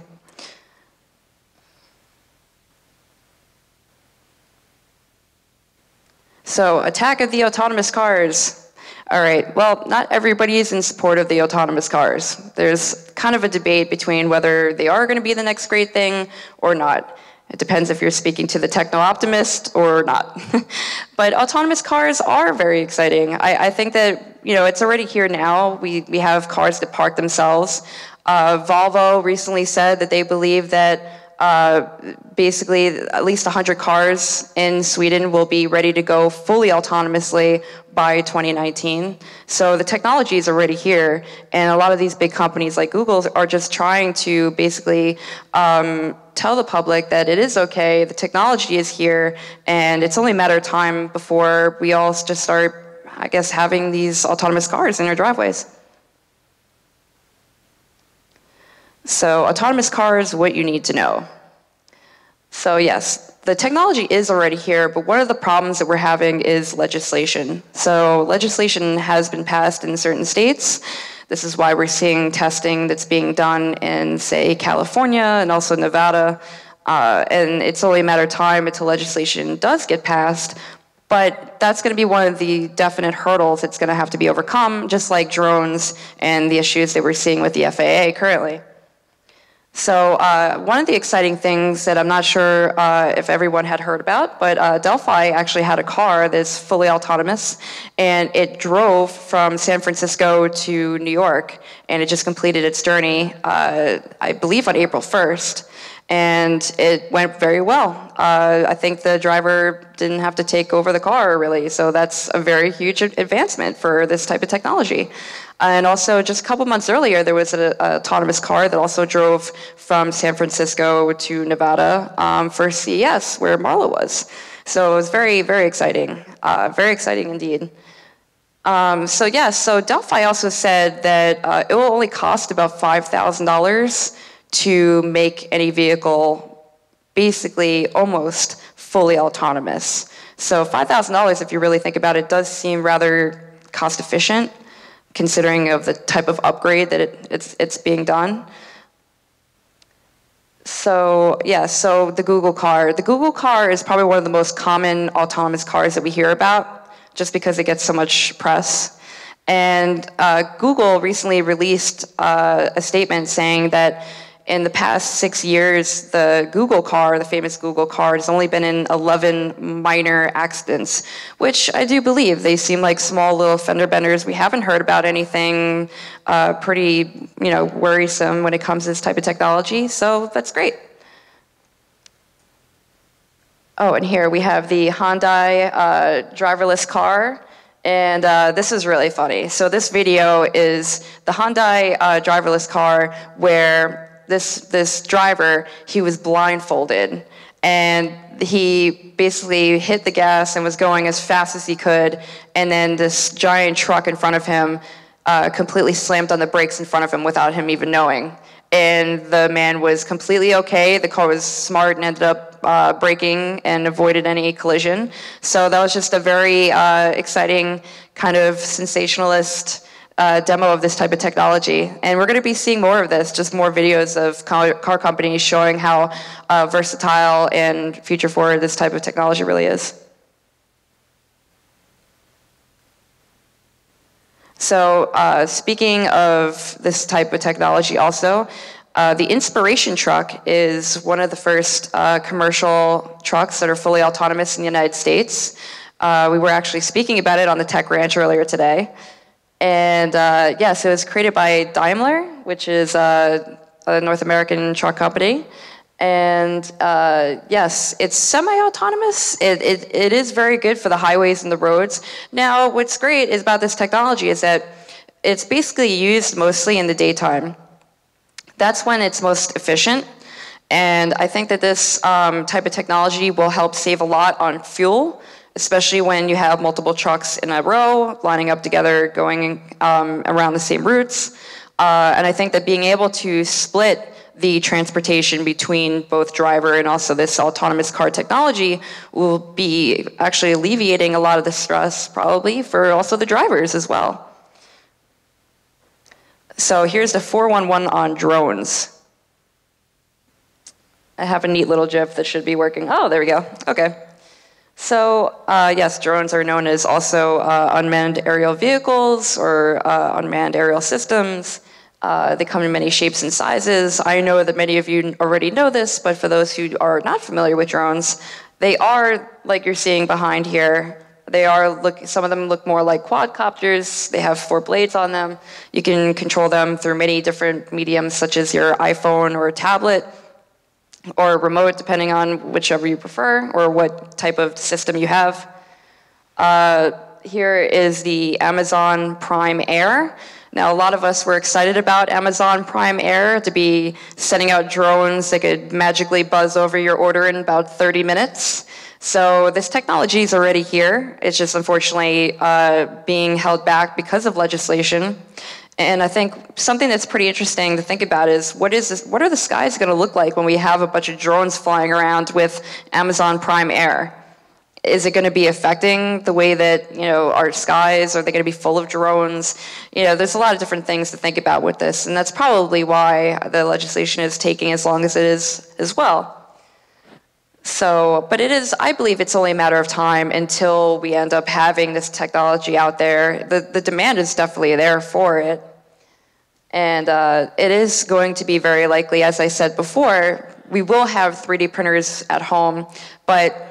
So, attack of the autonomous cars. All right, well, not everybody is in support of the autonomous cars. There's kind of a debate between whether they are going to be the next great thing or not. It depends if you're speaking to the techno-optimist or not. But autonomous cars are very exciting. I think that, you know, it's already here now. We have cars that park themselves. Volvo recently said that they believe that basically at least 100 cars in Sweden will be ready to go fully autonomously by 2019. So the technology is already here, and a lot of these big companies like Google are just trying to basically tell the public that it is okay, the technology is here, and it's only a matter of time before we all just start, I guess, having these autonomous cars in our driveways. So autonomous cars, what you need to know. So yes, the technology is already here, but one of the problems that we're having is legislation. So legislation has been passed in certain states. This is why we're seeing testing that's being done in, say, California and also Nevada. And it's only a matter of time until legislation does get passed. But that's going to be one of the definite hurdles that's going to have to be overcome, just like drones and the issues that we're seeing with the FAA currently. So one of the exciting things that I'm not sure if everyone had heard about, but Delphi actually had a car that's fully autonomous, and it drove from San Francisco to New York, and it just completed its journey, I believe on April 1st, and it went very well. I think the driver didn't have to take over the car, really, so that's a very huge advancement for this type of technology. And also, just a couple months earlier, there was an autonomous car that also drove from San Francisco to Nevada for CES, where Marla was. So it was very, very exciting indeed. So Delphi also said that it will only cost about $5,000 to make any vehicle basically almost fully autonomous. So $5,000, if you really think about it, does seem rather cost efficient, considering of the type of upgrade that it's being done. So yeah, so the Google car. The Google car is probably one of the most common autonomous cars that we hear about, just because it gets so much press. And Google recently released a statement saying that in the past 6 years, the Google car, the famous Google car, has only been in 11 minor accidents, which I do believe. They seem like small little fender benders. We haven't heard about anything pretty, worrisome when it comes to this type of technology, so that's great. Oh, and here we have the Hyundai driverless car. And this is really funny. So this video is the Hyundai driverless car where this driver, he was blindfolded, and he basically hit the gas and was going as fast as he could, and then this giant truck in front of him completely slammed on the brakes in front of him without him even knowing. And the man was completely okay. The car was smart and ended up braking and avoided any collision. So that was just a very exciting kind of sensationalist demo of this type of technology. And we're going to be seeing more of this, just more videos of car companies showing how versatile and future forward this type of technology really is. So speaking of this type of technology also, the Inspiration truck is one of the first commercial trucks that are fully autonomous in the United States. We were actually speaking about it on the Tech Ranch earlier today. And yes, it was created by Daimler, which is a North American truck company. And yes, it's semi-autonomous. It is very good for the highways and the roads. Now, what's great is about this technology is that it's basically used mostly in the daytime. That's when it's most efficient. And I think that this type of technology will help save a lot on fuel, especially when you have multiple trucks in a row, lining up together, going around the same routes. And I think that being able to split the transportation between both driver and also this autonomous car technology will be actually alleviating a lot of the stress, probably, for also the drivers as well. So here's the 411 on drones. I have a neat little GIF that should be working. Oh, there we go. Okay. So yes, drones are known as also unmanned aerial vehicles or unmanned aerial systems. They come in many shapes and sizes. I know that many of you already know this, but for those who are not familiar with drones, they are, like you're seeing behind here, some of them look more like quadcopters. They have 4 blades on them. You can control them through many different mediums, such as your iPhone or tablet, or a remote, depending on whichever you prefer, or what type of system you have. Here is the Amazon Prime Air. Now, a lot of us were excited about Amazon Prime Air to be sending out drones that could magically buzz over your order in about 30 minutes. So this technology is already here. It's just unfortunately being held back because of legislation. And I think something that's pretty interesting to think about is what are the skies going to look like when we have a bunch of drones flying around with Amazon Prime Air? Is it going to be affecting the way that, our skies? Are they going to be full of drones? There's a lot of different things to think about with this, and that's probably why the legislation is taking as long as it is as well. So, but I believe it's only a matter of time until we end up having this technology out there. The demand is definitely there for it. And it is going to be very likely, as I said before, we will have 3D printers at home, but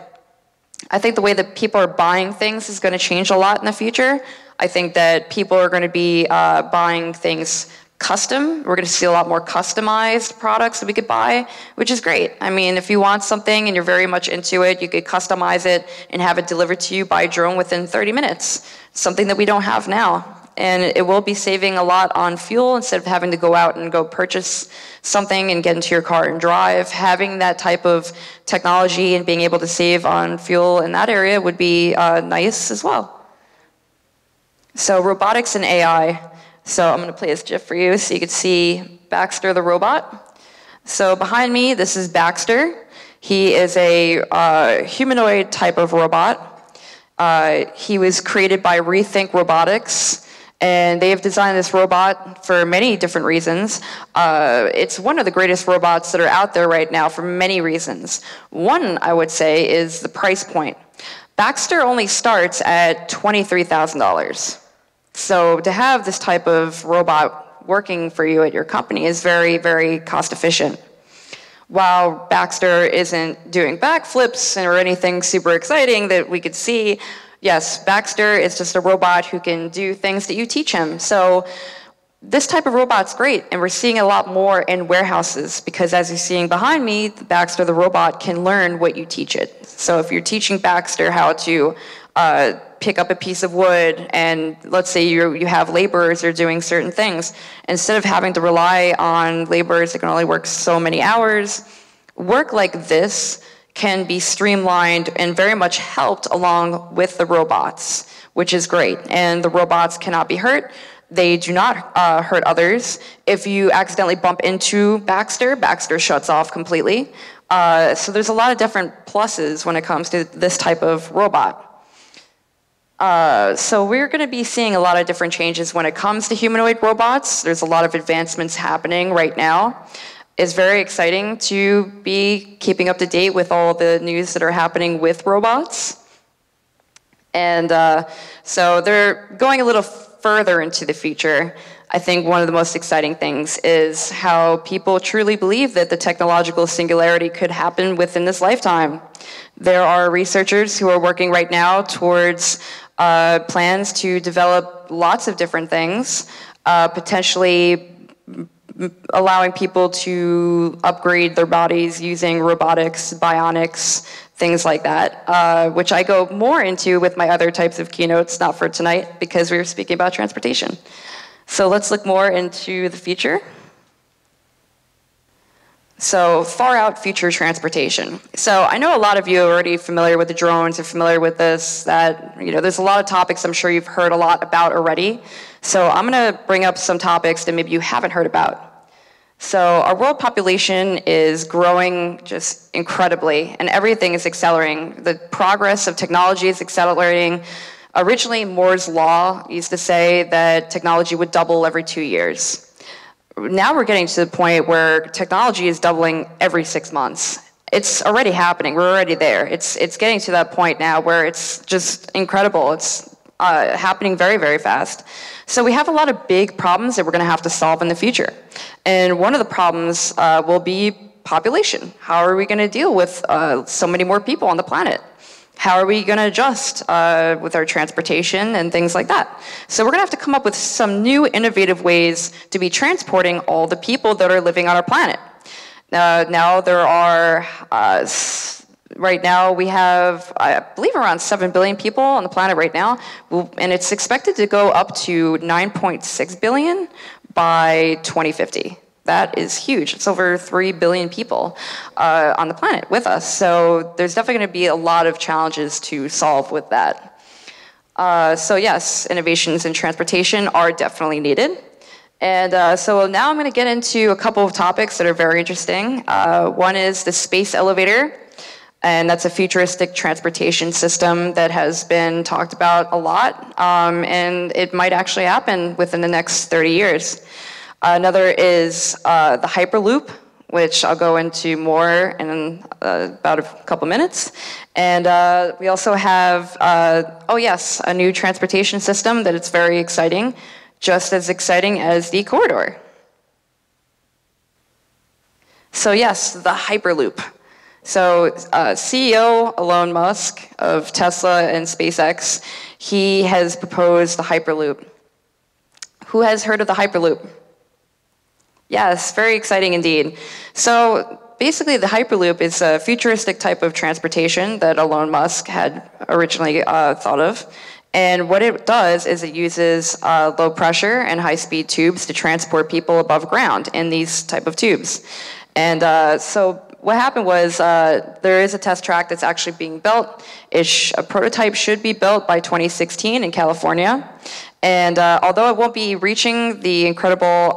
I think the way that people are buying things is going to change a lot in the future. I think that people are going to be buying things custom. We're going to see a lot more customized products that we could buy, which is great. I mean, if you want something and you're very much into it, you could customize it and have it delivered to you by drone within 30 minutes, something that we don't have now. And it will be saving a lot on fuel instead of having to go out and go purchase something and get into your car and drive. Having that type of technology and being able to save on fuel in that area would be nice as well. So robotics and AI. So I'm going to play this GIF for you so you can see Baxter the robot. So behind me, this is Baxter. He is a humanoid type of robot. He was created by Rethink Robotics, and they have designed this robot for many different reasons. It's one of the greatest robots that are out there right now for many reasons. One, I would say, is the price point. Baxter only starts at $23,000. So to have this type of robot working for you at your company is very, very cost efficient. While Baxter isn't doing backflips or anything super exciting that we could see, yes, Baxter is just a robot who can do things that you teach him. So this type of robot's great, and we're seeing a lot more in warehouses because as you're seeing behind me, Baxter the robot can learn what you teach it. So if you're teaching Baxter how to pick up a piece of wood, and let's say you have laborers that are doing certain things, instead of having to rely on laborers that can only work so many hours, work like this can be streamlined and very much helped along with the robots, which is great. And the robots cannot be hurt. They do not hurt others. If you accidentally bump into Baxter, Baxter shuts off completely. So there's a lot of different pluses when it comes to this type of robot. So we're going to be seeing a lot of different changes when it comes to humanoid robots. There's a lot of advancements happening right now. It's very exciting to be keeping up to date with all the news that are happening with robots. And so they're going a little further into the future. I think one of the most exciting things is how people truly believe that the technological singularity could happen within this lifetime. There are researchers who are working right now towards plans to develop lots of different things, potentially allowing people to upgrade their bodies using robotics, bionics, things like that, which I go more into with my other types of keynotes, not for tonight, because we were speaking about transportation. So let's look more into the future. So far out future transportation. So I know a lot of you are already familiar with the drones, are familiar with this, that, there's a lot of topics I'm sure you've heard a lot about already. So I'm gonna bring up some topics that maybe you haven't heard about. So our world population is growing just incredibly, and everything is accelerating. The progress of technology is accelerating. Originally, Moore's Law used to say that technology would double every 2 years. Now we're getting to the point where technology is doubling every 6 months. It's already happening. We're already there. It's getting to that point now where it's just incredible. It's happening very, very fast. So we have a lot of big problems that we're going to have to solve in the future. And one of the problems will be population. How are we going to deal with so many more people on the planet? How are we going to adjust with our transportation and things like that? So we're going to have to come up with some new innovative ways to be transporting all the people that are living on our planet. Now there are, right now we have, I believe, around 7 billion people on the planet right now, and it's expected to go up to 9.6 billion by 2050. That is huge. It's over 3 billion people on the planet with us. So there's definitely going to be a lot of challenges to solve with that. So yes, innovations in transportation are definitely needed. And so now I'm going to get into a couple of topics that are very interesting. One is the space elevator, and that's a futuristic transportation system that has been talked about a lot, and it might actually happen within the next 30 years. Another is the Hyperloop, which I'll go into more in about a couple minutes. And we also have, oh yes, a new transportation system that it's very exciting, just as exciting as the corridor. So yes, the Hyperloop. So CEO Elon Musk of Tesla and SpaceX, he has proposed the Hyperloop. Who has heard of the Hyperloop? Yes, very exciting indeed. So basically the Hyperloop is a futuristic type of transportation that Elon Musk had originally thought of. And what it does is it uses low pressure and high speed tubes to transport people above ground in these type of tubes. And so what happened was there is a test track that's actually being built. A prototype should be built by 2016 in California. And although it won't be reaching the incredible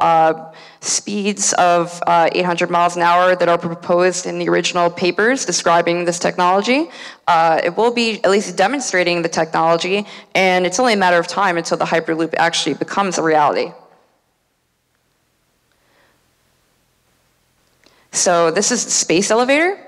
speeds of 800 miles an hour that are proposed in the original papers describing this technology, it will be at least demonstrating the technology, and it's only a matter of time until the Hyperloop actually becomes a reality. So this is the space elevator.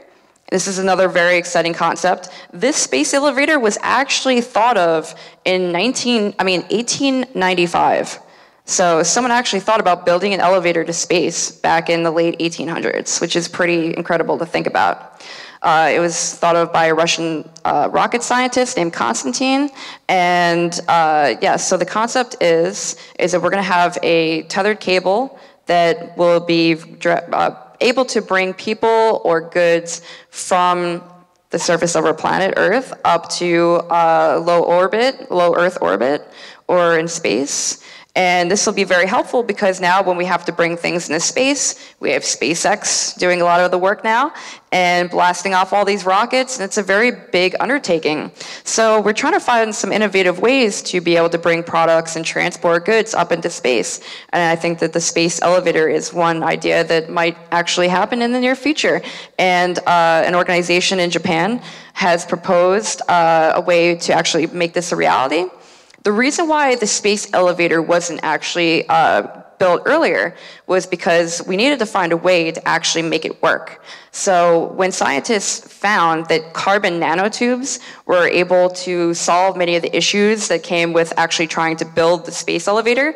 This is another very exciting concept. This space elevator was actually thought of in 1895. So someone actually thought about building an elevator to space back in the late 1800s, which is pretty incredible to think about. It was thought of by a Russian rocket scientist named Konstantin. And yeah, so the concept is that we're going to have a tethered cable that will be able to bring people or goods from the surface of our planet Earth up to low Earth orbit, or in space. And this will be very helpful because now when we have to bring things into space, we have SpaceX doing a lot of the work now and blasting off all these rockets, and it's a very big undertaking. So we're trying to find some innovative ways to be able to bring products and transport goods up into space. And I think that the space elevator is one idea that might actually happen in the near future. And an organization in Japan has proposed a way to actually make this a reality. The reason why the space elevator wasn't actually built earlier was because we needed to find a way to actually make it work. So when scientists found that carbon nanotubes were able to solve many of the issues that came with actually trying to build the space elevator,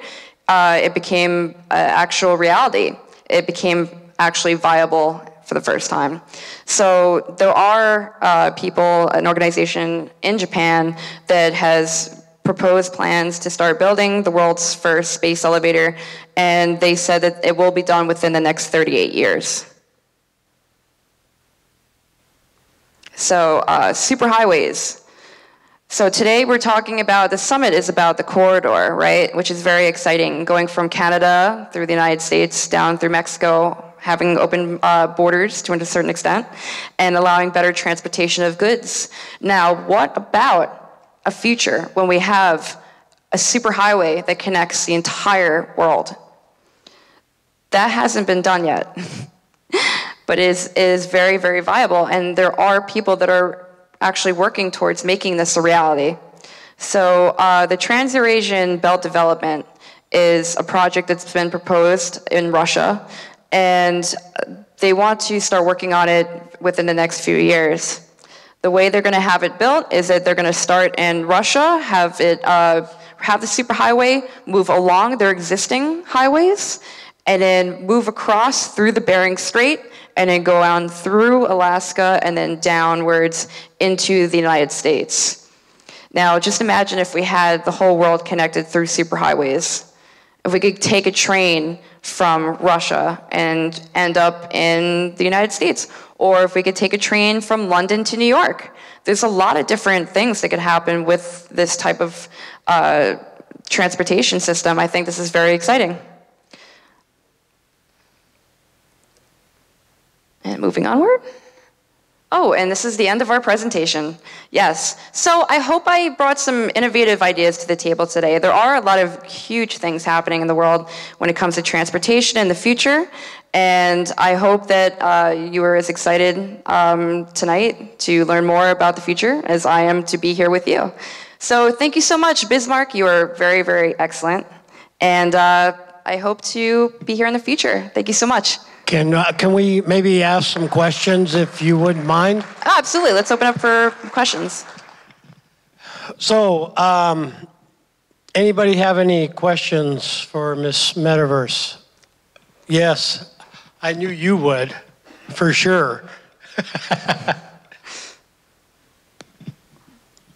it became actual reality. It became actually viable for the first time. So there are people, an organization in Japan that has proposed plans to start building the world's first space elevator, and they said that it will be done within the next 38 years. So superhighways. So today we're talking about, the summit is about the corridor, right? Which is very exciting, going from Canada through the United States down through Mexico, having open borders to a certain extent, and allowing better transportation of goods. Now, what about a future when we have a superhighway that connects the entire world? That hasn't been done yet, but is very, very viable, and there are people that are actually working towards making this a reality. So the Trans-Eurasian Belt Development is a project that's been proposed in Russia, and they want to start working on it within the next few years. The way they're going to have it built is that they're going to start in Russia, have the superhighway move along their existing highways, and then move across through the Bering Strait, and then go on through Alaska, and then downwards into the United States. Now, just imagine if we had the whole world connected through superhighways. If we could take a train from Russia and end up in the United States, or if we could take a train from London to New York. There's a lot of different things that could happen with this type of transportation system. I think this is very exciting. And moving onward. Oh, and this is the end of our presentation. Yes. So I hope I brought some innovative ideas to the table today. There are a lot of huge things happening in the world when it comes to transportation in the future. And I hope that you are as excited tonight to learn more about the future as I am to be here with you. So thank you so much, Bismarck. You are very, very excellent. And I hope to be here in the future. Thank you so much. Can we maybe ask some questions, if you wouldn't mind? Oh, absolutely. Let's open up for questions. So, anybody have any questions for Miss Metaverse? Yes, I knew you would, for sure.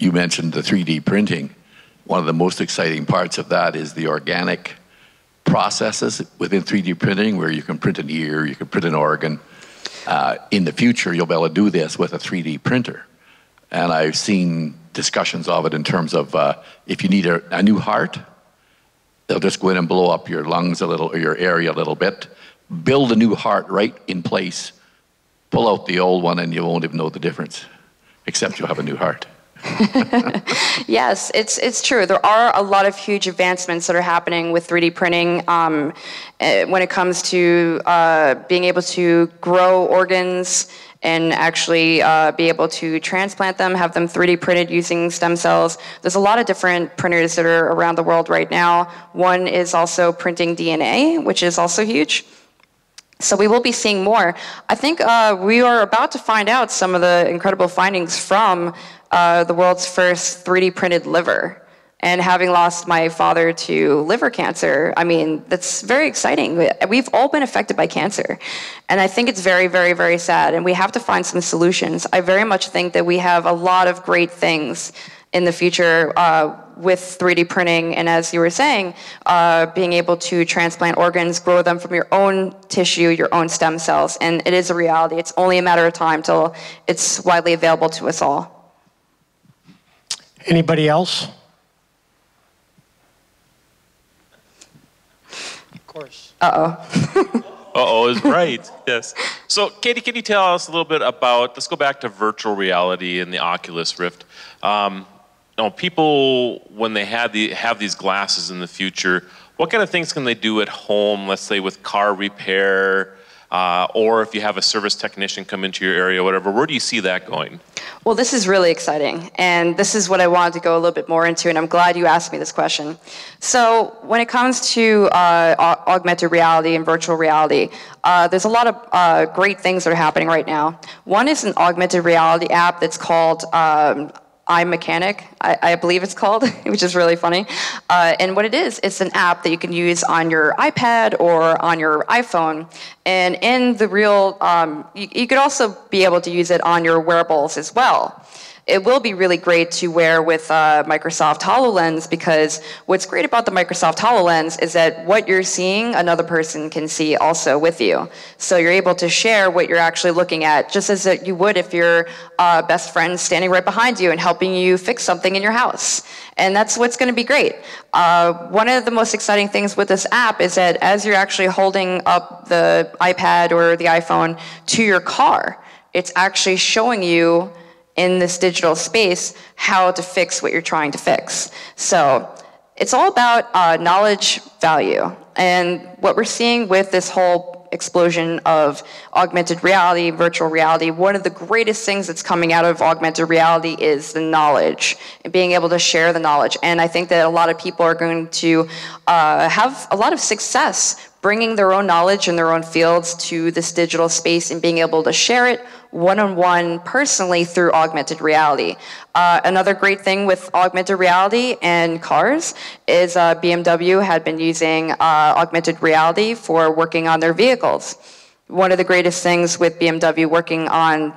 You mentioned the 3D printing. One of the most exciting parts of that is the organic processes within 3D printing, where you can print an ear, you can print an organ. In the future, you'll be able to do this with a 3D printer. And I've seen discussions of it in terms of if you need a new heart, they'll just go in and blow up your lungs a little, or your area a little bit, build a new heart right in place, pull out the old one, and you won't even know the difference, except you'll have a new heart. Yes, it's true. There are a lot of huge advancements that are happening with 3D printing when it comes to being able to grow organs and actually be able to transplant them, have them 3D printed using stem cells. There's a lot of different printers that are around the world right now. One is also printing DNA, which is also huge. So we will be seeing more. I think we are about to find out some of the incredible findings from the world's first 3D printed liver. And having lost my father to liver cancer, I mean, that's very exciting. We've all been affected by cancer. And I think it's very, very, very sad. And we have to find some solutions. I very much think that we have a lot of great things in the future with 3D printing, and as you were saying, being able to transplant organs, grow them from your own tissue, your own stem cells, and it is a reality. It's only a matter of time till it's widely available to us all. Anybody else? Of course. Uh-oh. Uh-oh is right, yes. So, Katie, can you tell us a little bit about, let's go back to virtual reality and the Oculus Rift. People, when they have these glasses in the future, what kind of things can they do at home, let's say with car repair, or if you have a service technician come into your area, whatever, where do you see that going? Well, this is really exciting, and this is what I wanted to go a little bit more into, and I'm glad you asked me this question. So when it comes to augmented reality and virtual reality, there's a lot of great things that are happening right now. One is an augmented reality app that's called iMechanic, I believe it's called, which is really funny. And what it is, it's an app that you can use on your iPad or on your iPhone. And in the real, you could also be able to use it on your wearables as well. It will be really great to wear with Microsoft HoloLens, because what's great about the Microsoft HoloLens is that what you're seeing, another person can see also with you. So you're able to share what you're actually looking at, just as you would if your best friend's standing right behind you and helping you fix something in your house. And that's what's going to be great. One of the most exciting things with this app is that as you're actually holding up the iPad or the iPhone to your car, it's actually showing you in this digital space how to fix what you're trying to fix. So it's all about knowledge value. And what we're seeing with this whole explosion of augmented reality, virtual reality, one of the greatest things that's coming out of augmented reality is the knowledge, and being able to share the knowledge. And I think that a lot of people are going to have a lot of success bringing their own knowledge in their own fields to this digital space and being able to share it one-on-one personally through augmented reality. Another great thing with augmented reality and cars is BMW had been using augmented reality for working on their vehicles. One of the greatest things with BMW working on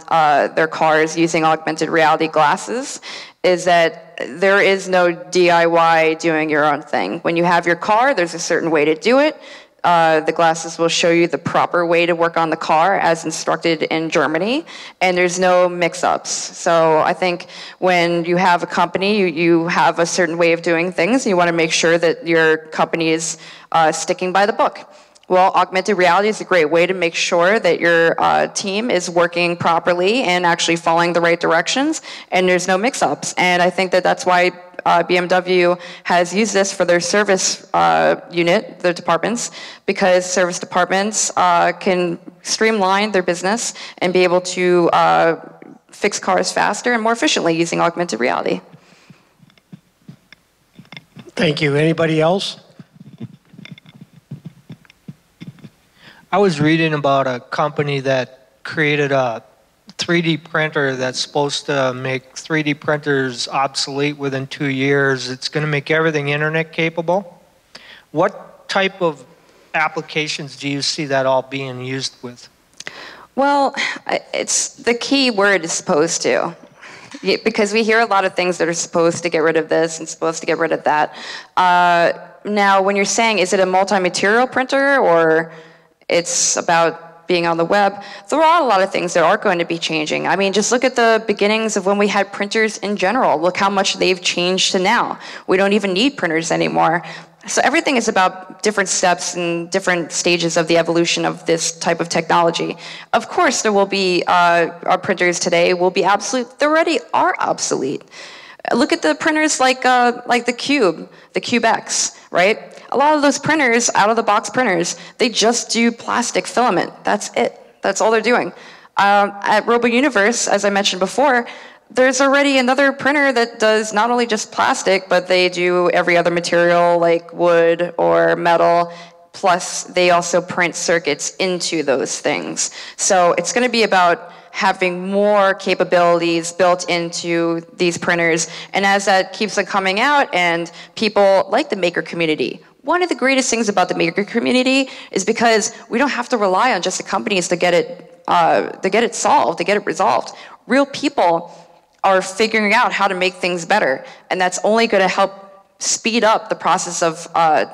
their cars using augmented reality glasses is that there is no DIY doing your own thing. When you have your car, there's a certain way to do it. The glasses will show you the proper way to work on the car as instructed in Germany, and there's no mix-ups. So I think when you have a company, you have a certain way of doing things, and you want to make sure that your company is sticking by the book. Well, augmented reality is a great way to make sure that your team is working properly and actually following the right directions, and there's no mix-ups. And I think that that's why BMW has used this for their service unit, their departments, because service departments can streamline their business and be able to fix cars faster and more efficiently using augmented reality. Thank you. Anybody else? I was reading about a company that created a 3D printer that's supposed to make 3D printers obsolete within 2 years. It's going to make everything internet capable. What type of applications do you see that all being used with? Well, it's the key word is supposed to. Because we hear a lot of things that are supposed to get rid of this and supposed to get rid of that. Now, when you're saying, is it a multi-material printer or it's about being on the web, there are a lot of things that are going to be changing. I mean, just look at the beginnings of when we had printers in general. Look how much they've changed to now. We don't even need printers anymore. So everything is about different steps and different stages of the evolution of this type of technology. Of course, there will be, our printers today will be obsolete. They already are obsolete. Look at the printers like the Cube, the CubeX, right? A lot of those printers, out-of-the-box printers, they just do plastic filament. That's it. That's all they're doing. At RoboUniverse, as I mentioned before, there's already another printer that does not only just plastic, but they do every other material like wood or metal, plus they also print circuits into those things. So it's going to be about having more capabilities built into these printers. And as that keeps on coming out and people like the maker community, one of the greatest things about the maker community is because we don't have to rely on just the companies to get it solved, to get it resolved. Real people are figuring out how to make things better, and that's only going to help speed up the process of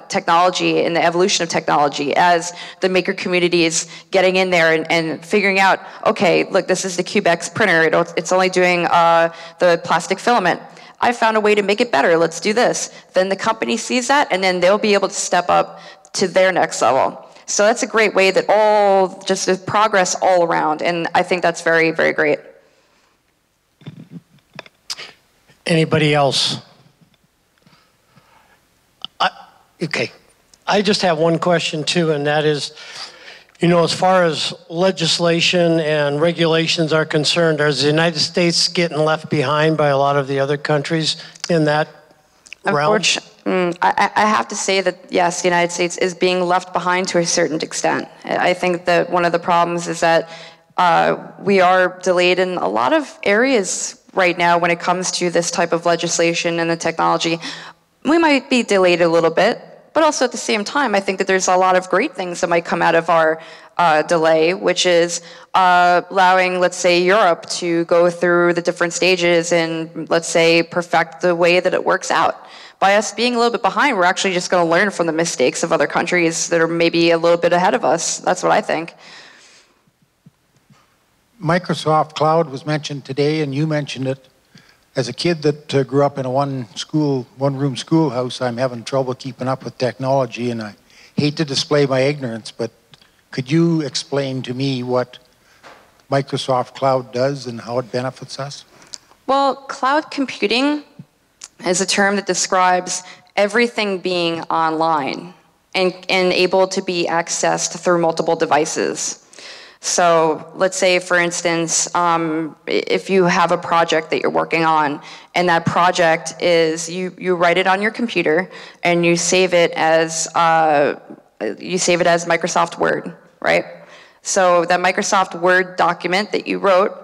technology and the evolution of technology as the maker community is getting in there and figuring out, okay, look, this is the CubeX printer. It's only doing the plastic filament. I found a way to make it better. Let's do this. Then the company sees that, and then they'll be able to step up to their next level. So that's a great way that just the progress all around, and I think that's very, very great. Anybody else? Okay. I just have one question too, and that is, as far as legislation and regulations are concerned, is the United States getting left behind by a lot of the other countries in that realm? I have to say that, yes, the United States is being left behind to a certain extent. I think that one of the problems is that we are delayed in a lot of areas right now when it comes to this type of legislation and the technology. We might be delayed a little bit, but also at the same time, I think that there's a lot of great things that might come out of our delay, which is allowing, let's say, Europe to go through the different stages and, let's say, perfect the way that it works out. By us being a little bit behind, we're actually just going to learn from the mistakes of other countries that are maybe a little bit ahead of us. That's what I think. Microsoft Cloud was mentioned today, and you mentioned it. As a kid that grew up in a one-room schoolhouse, I'm having trouble keeping up with technology, and I hate to display my ignorance, but could you explain to me what Microsoft Cloud does and how it benefits us? Well, cloud computing is a term that describes everything being online and able to be accessed through multiple devices. So let's say, for instance, if you have a project that you're working on, and that project is, you write it on your computer, and you save it as you save it as Microsoft Word, right? So that Microsoft Word document that you wrote,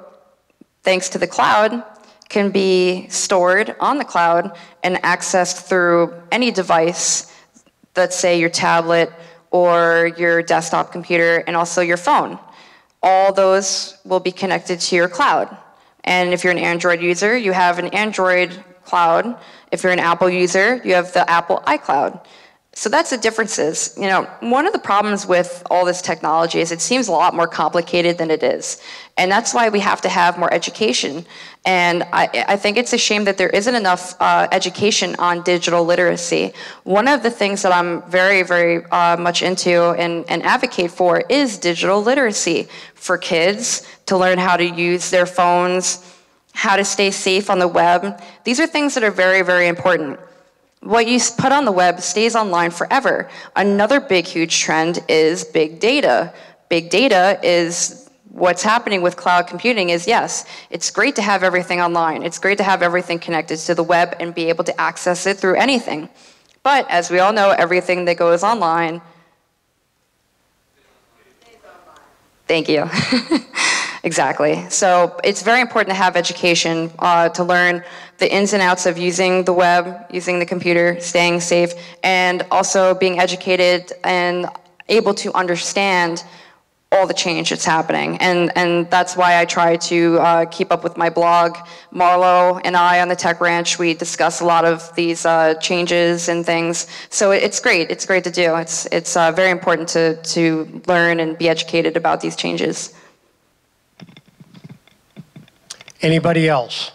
thanks to the cloud, can be stored on the cloud and accessed through any device, let's say your tablet or your desktop computer and also your phone. All those will be connected to your cloud. And if you're an Android user, you have an Android cloud. If you're an Apple user, you have the Apple iCloud. So that's the differences. You know, one of the problems with all this technology is it seems a lot more complicated than it is. And that's why we have to have more education. And I think it's a shame that there isn't enough education on digital literacy. One of the things that I'm very, very much into and advocate for is digital literacy for kids to learn how to use their phones, how to stay safe on the web. These are things that are very, very important. What you put on the web stays online forever. Another big, huge trend is big data. Big data is what's happening with cloud computing is, yes, it's great to have everything online. It's great to have everything connected to the web and be able to access it through anything. But as we all know, everything that goes online, thank you. Exactly. So it's very important to have education to learn the ins and outs of using the web, using the computer, staying safe, and also being educated and able to understand all the change that's happening. And that's why I try to keep up with my blog. Marlo and I on the Tech Ranch, we discuss a lot of these changes and things. So it's great. It's great to do. It's very important to learn and be educated about these changes. Anybody else?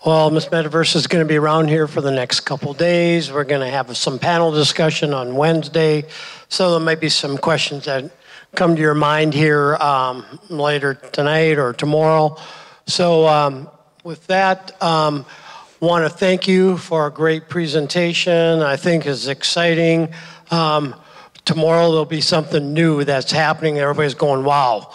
Well, Miss Metaverse is going to be around here for the next couple days. We're going to have some panel discussion on Wednesday. So there might be some questions that come to your mind here later tonight or tomorrow. So with that, want to thank you for a great presentation. I think it's exciting. Tomorrow there'll be something new that's happening. Everybody's going, wow.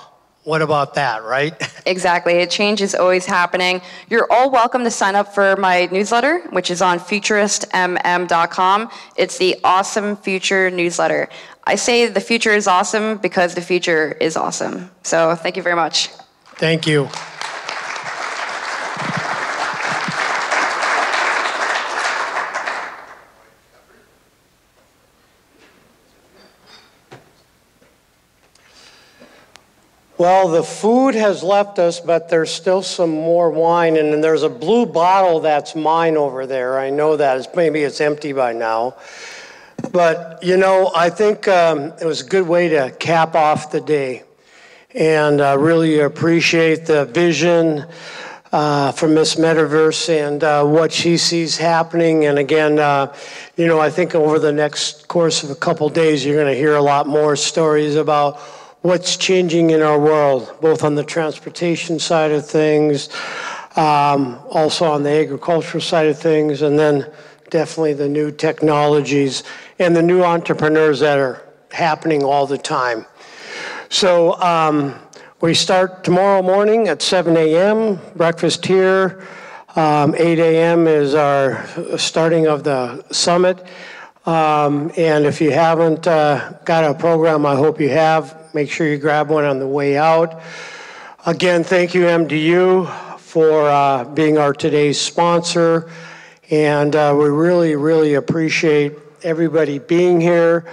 What about that, right? Exactly. Change is always happening. You're all welcome to sign up for my newsletter, which is on futuristmm.com. It's the Awesome Future newsletter. I say the future is awesome because the future is awesome. So thank you very much. Thank you. Well, the food has left us, but there's still some more wine, and there's a blue bottle that's mine over there. I know that. Maybe it's empty by now. But, you know, I think it was a good way to cap off the day. And I really appreciate the vision from Miss Metaverse and what she sees happening. And again, you know, I think over the next course of a couple days, you're going to hear a lot more stories about what's changing in our world, both on the transportation side of things, also on the agricultural side of things, and then definitely the new technologies and the new entrepreneurs that are happening all the time. So we start tomorrow morning at 7 a.m., breakfast here. 8 a.m. is our starting of the summit. And if you haven't got a program, I hope you have. Make sure you grab one on the way out. Again, thank you, MDU, for being our today's sponsor. And we really, really appreciate everybody being here.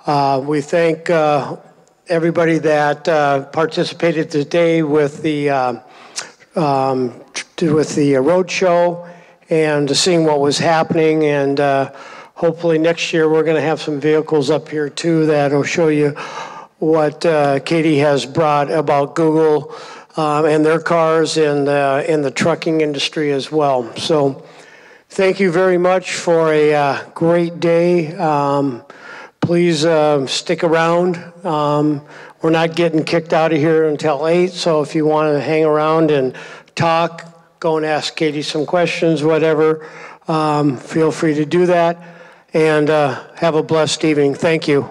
We thank everybody that participated today with the road show and seeing what was happening. And hopefully next year we're going to have some vehicles up here too that will show you what Katie has brought about Google and their cars and in the trucking industry as well. So thank you very much for a great day. Please stick around. We're not getting kicked out of here until 8, so if you want to hang around and talk, go and ask Katie some questions, whatever, feel free to do that. And have a blessed evening. Thank you.